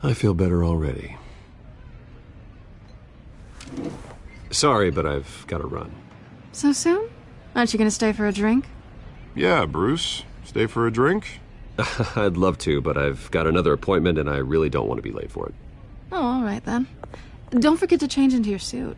S7: I feel better already. Sorry, but I've got to run.
S1: So soon? Aren't you gonna stay for a drink?
S8: Yeah, Bruce. Stay for a drink?
S7: I'd love to, but I've got another appointment and I really don't want to be late for it.
S1: Oh, all right then. Don't forget to change into your suit.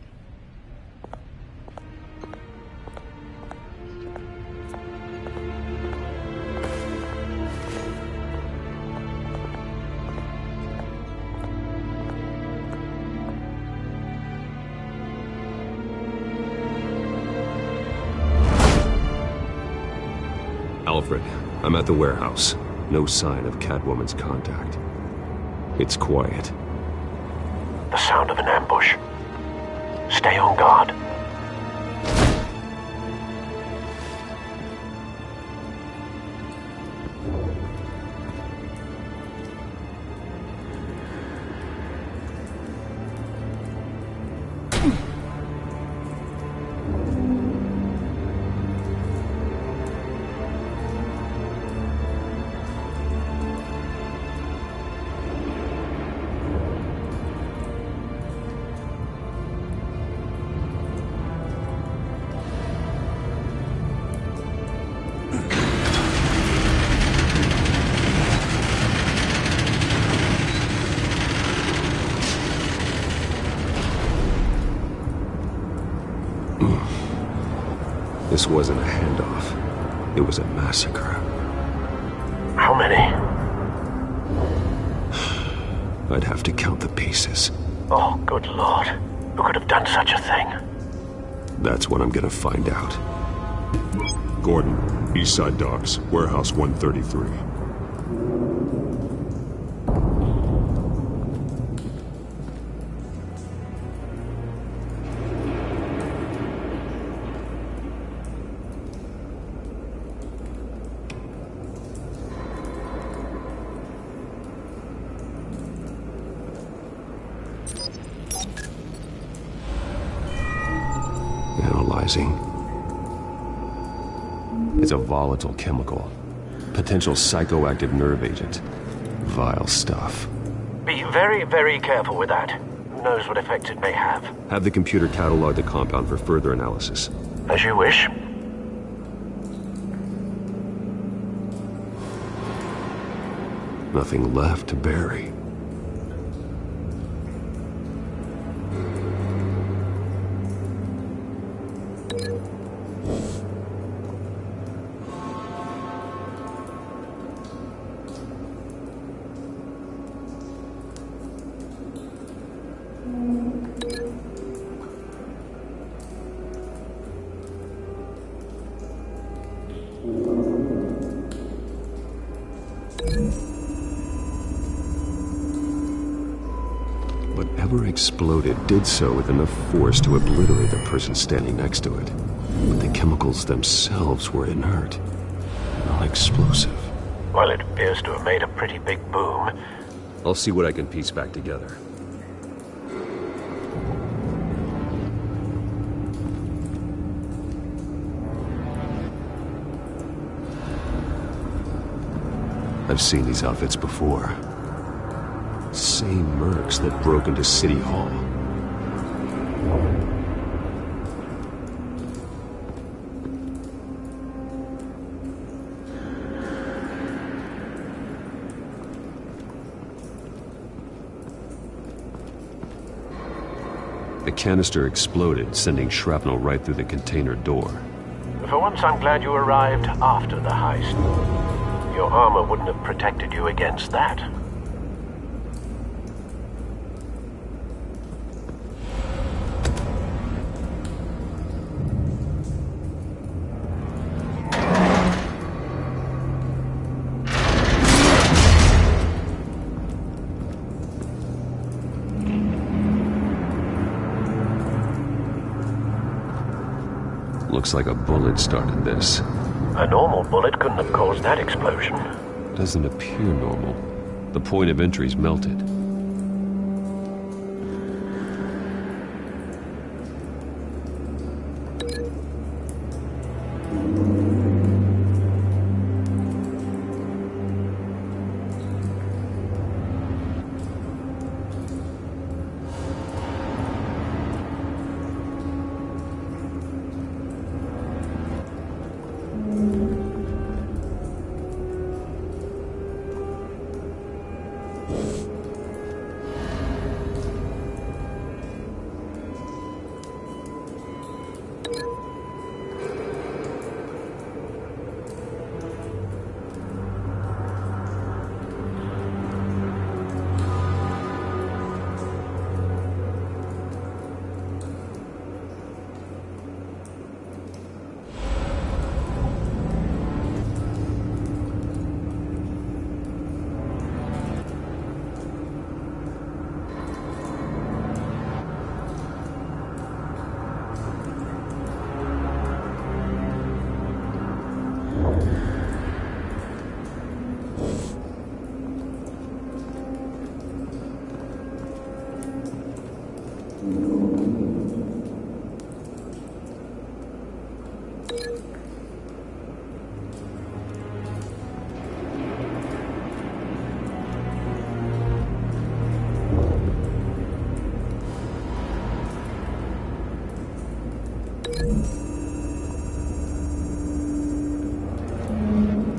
S7: Alfred, I'm at the warehouse. No sign of Catwoman's contact. It's quiet.
S2: The sound of an ambush. Stay on guard.
S7: This wasn't a handoff. It was a massacre.
S2: How many?
S7: I'd have to count the pieces.
S2: Oh, good lord. Who could have done such a thing?
S7: That's what I'm gonna find out.
S17: Gordon, Eastside Docks, Warehouse 133.
S7: tantalizing. It's a volatile chemical. Potential psychoactive nerve agent. Vile stuff.
S2: Be very, very careful with that. Who knows what effects it may have.
S7: Have the computer catalog the compound for further analysis.
S2: As you wish.
S7: Nothing left to bury. Whatever exploded did so with enough force to obliterate the person standing next to it. But the chemicals themselves were inert, non-explosive.
S2: Well, it appears to have made a pretty big boom.
S7: I'll see what I can piece back together. I've seen these outfits before. Same mercs that broke into City Hall. The canister exploded, sending shrapnel right through the container door.
S2: For once, I'm glad you arrived after the heist. Your armor wouldn't have protected you against that.
S7: Looks like a bullet started this.
S2: A normal bullet couldn't have caused that explosion.
S7: Doesn't appear normal. The point of entry's melted.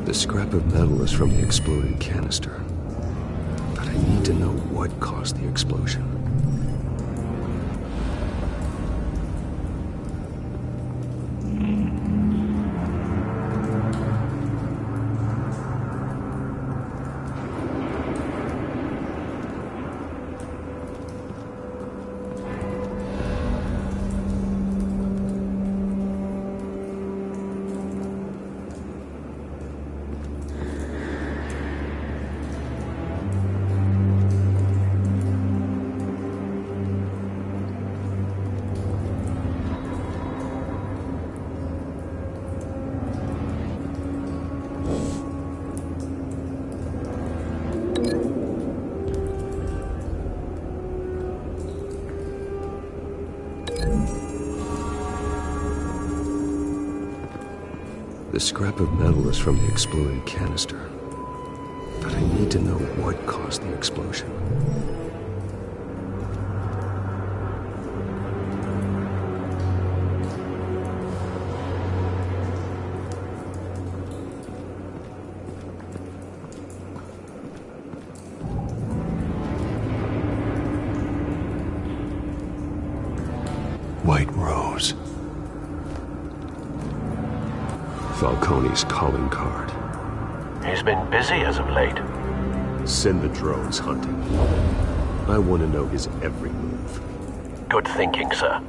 S7: The scrap of metal is from the exploded canister. But I need to know what caused the explosion. The scrap of metal is from the exploded canister. But I need to know what caused the explosion. White Rose. Falcone's calling card.
S2: He's been busy as of late.
S7: Send the drones hunting. I want to know his every move.
S2: Good thinking, sir.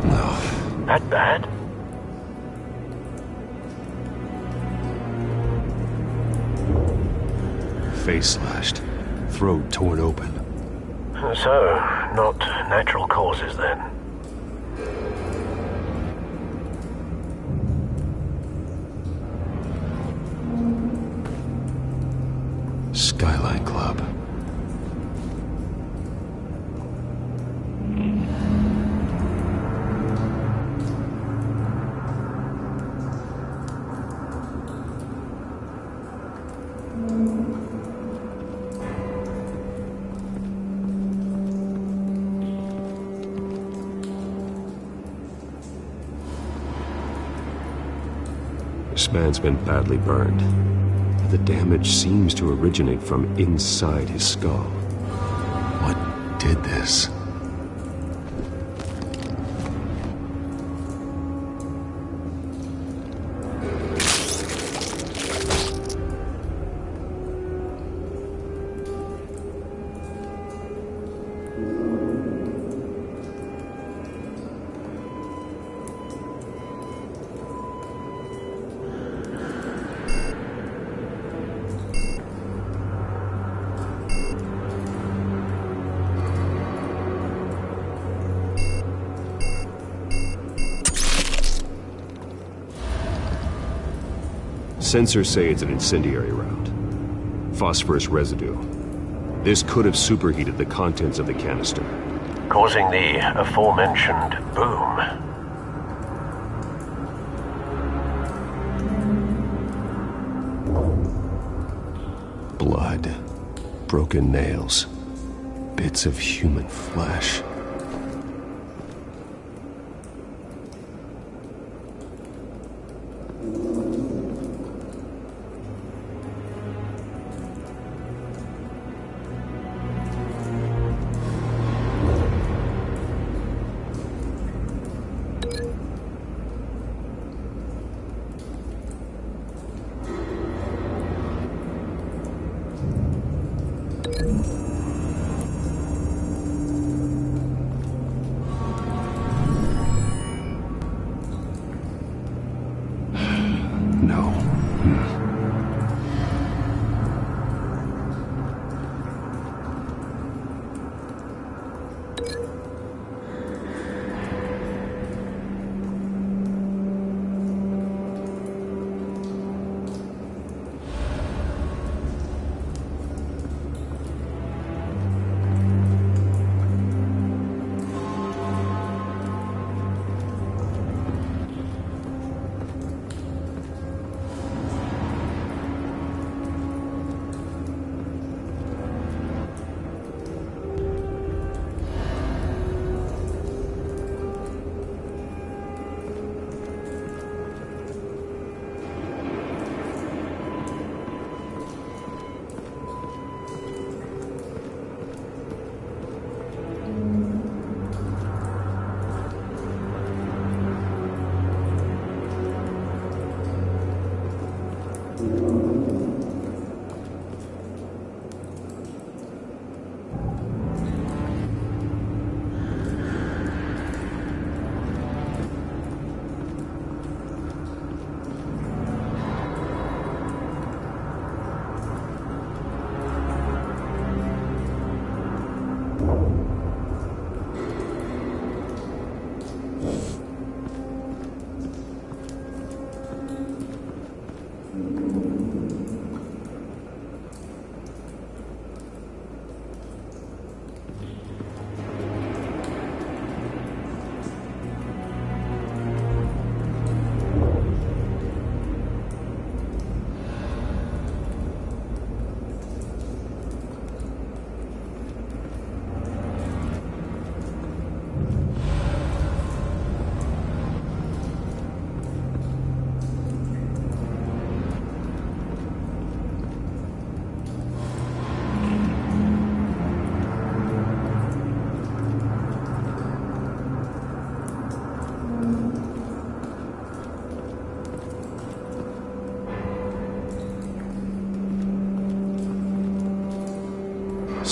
S7: No.
S2: That bad?
S7: Face slashed. Throat torn open.
S2: So, not natural causes then.
S7: Skyline Club. This man's been badly burned. The damage seems to originate from inside his skull. What did this? Sensors say it's an incendiary round. Phosphorus residue. This could have superheated the contents of the canister,
S2: causing the aforementioned boom.
S7: Blood. Broken nails. Bits of human flesh.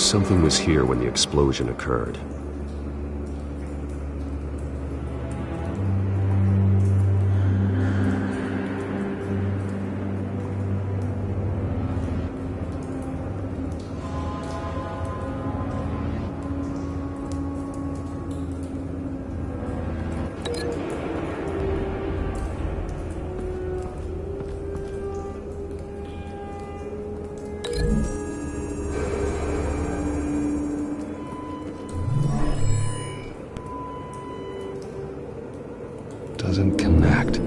S7: something was here when the explosion occurred. Doesn't connect.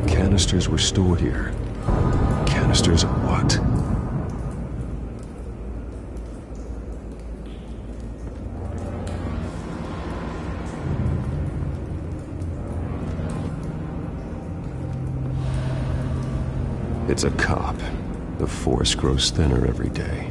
S7: Canisters were stored here. Canisters of what? It's a cop. The force grows thinner every day.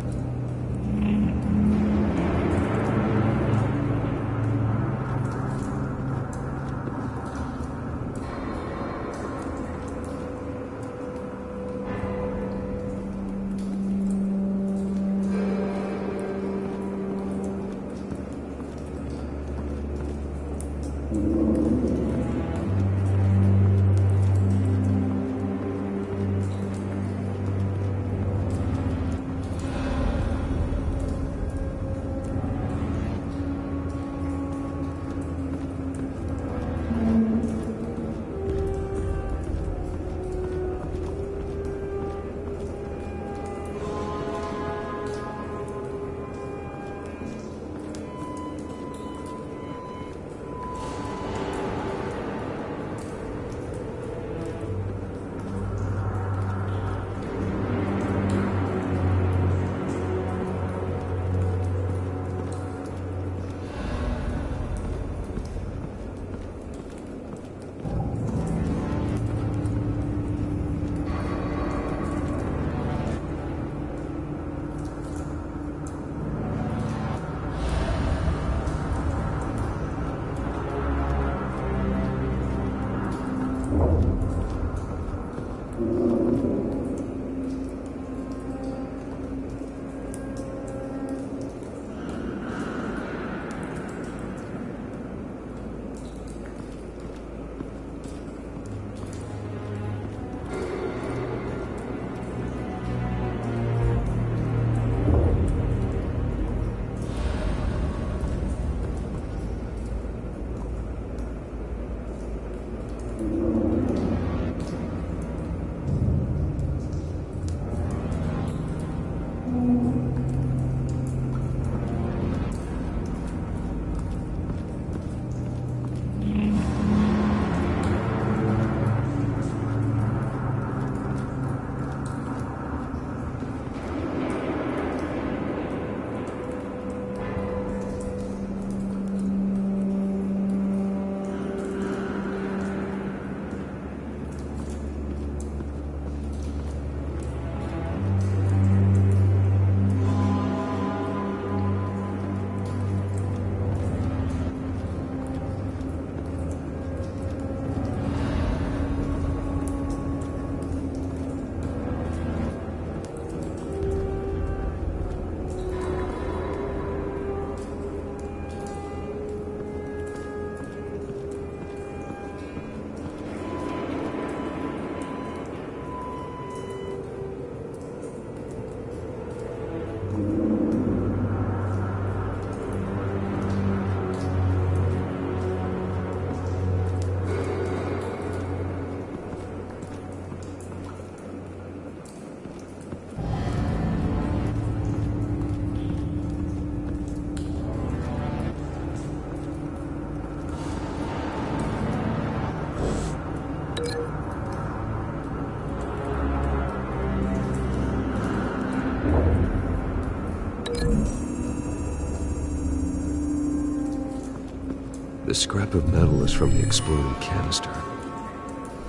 S7: The scrap of metal is from the exploding canister.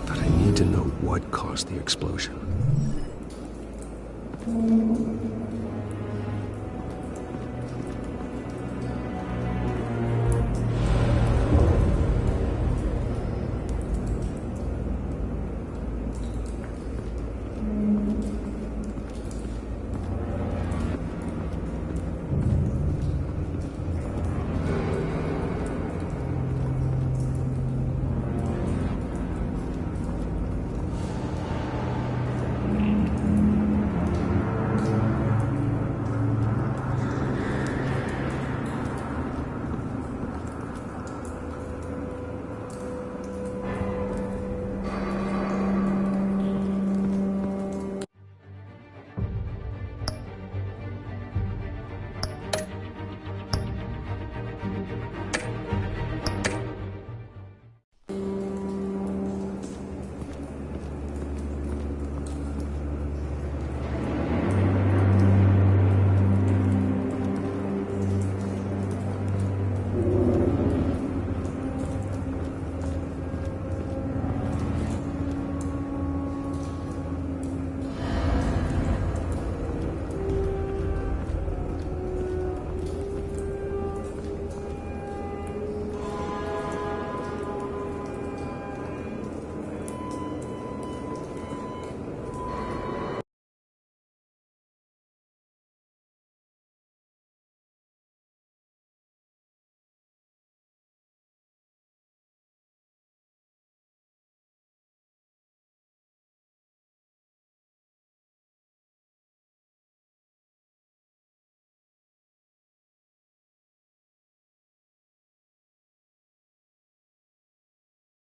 S7: But I need to know what caused the explosion.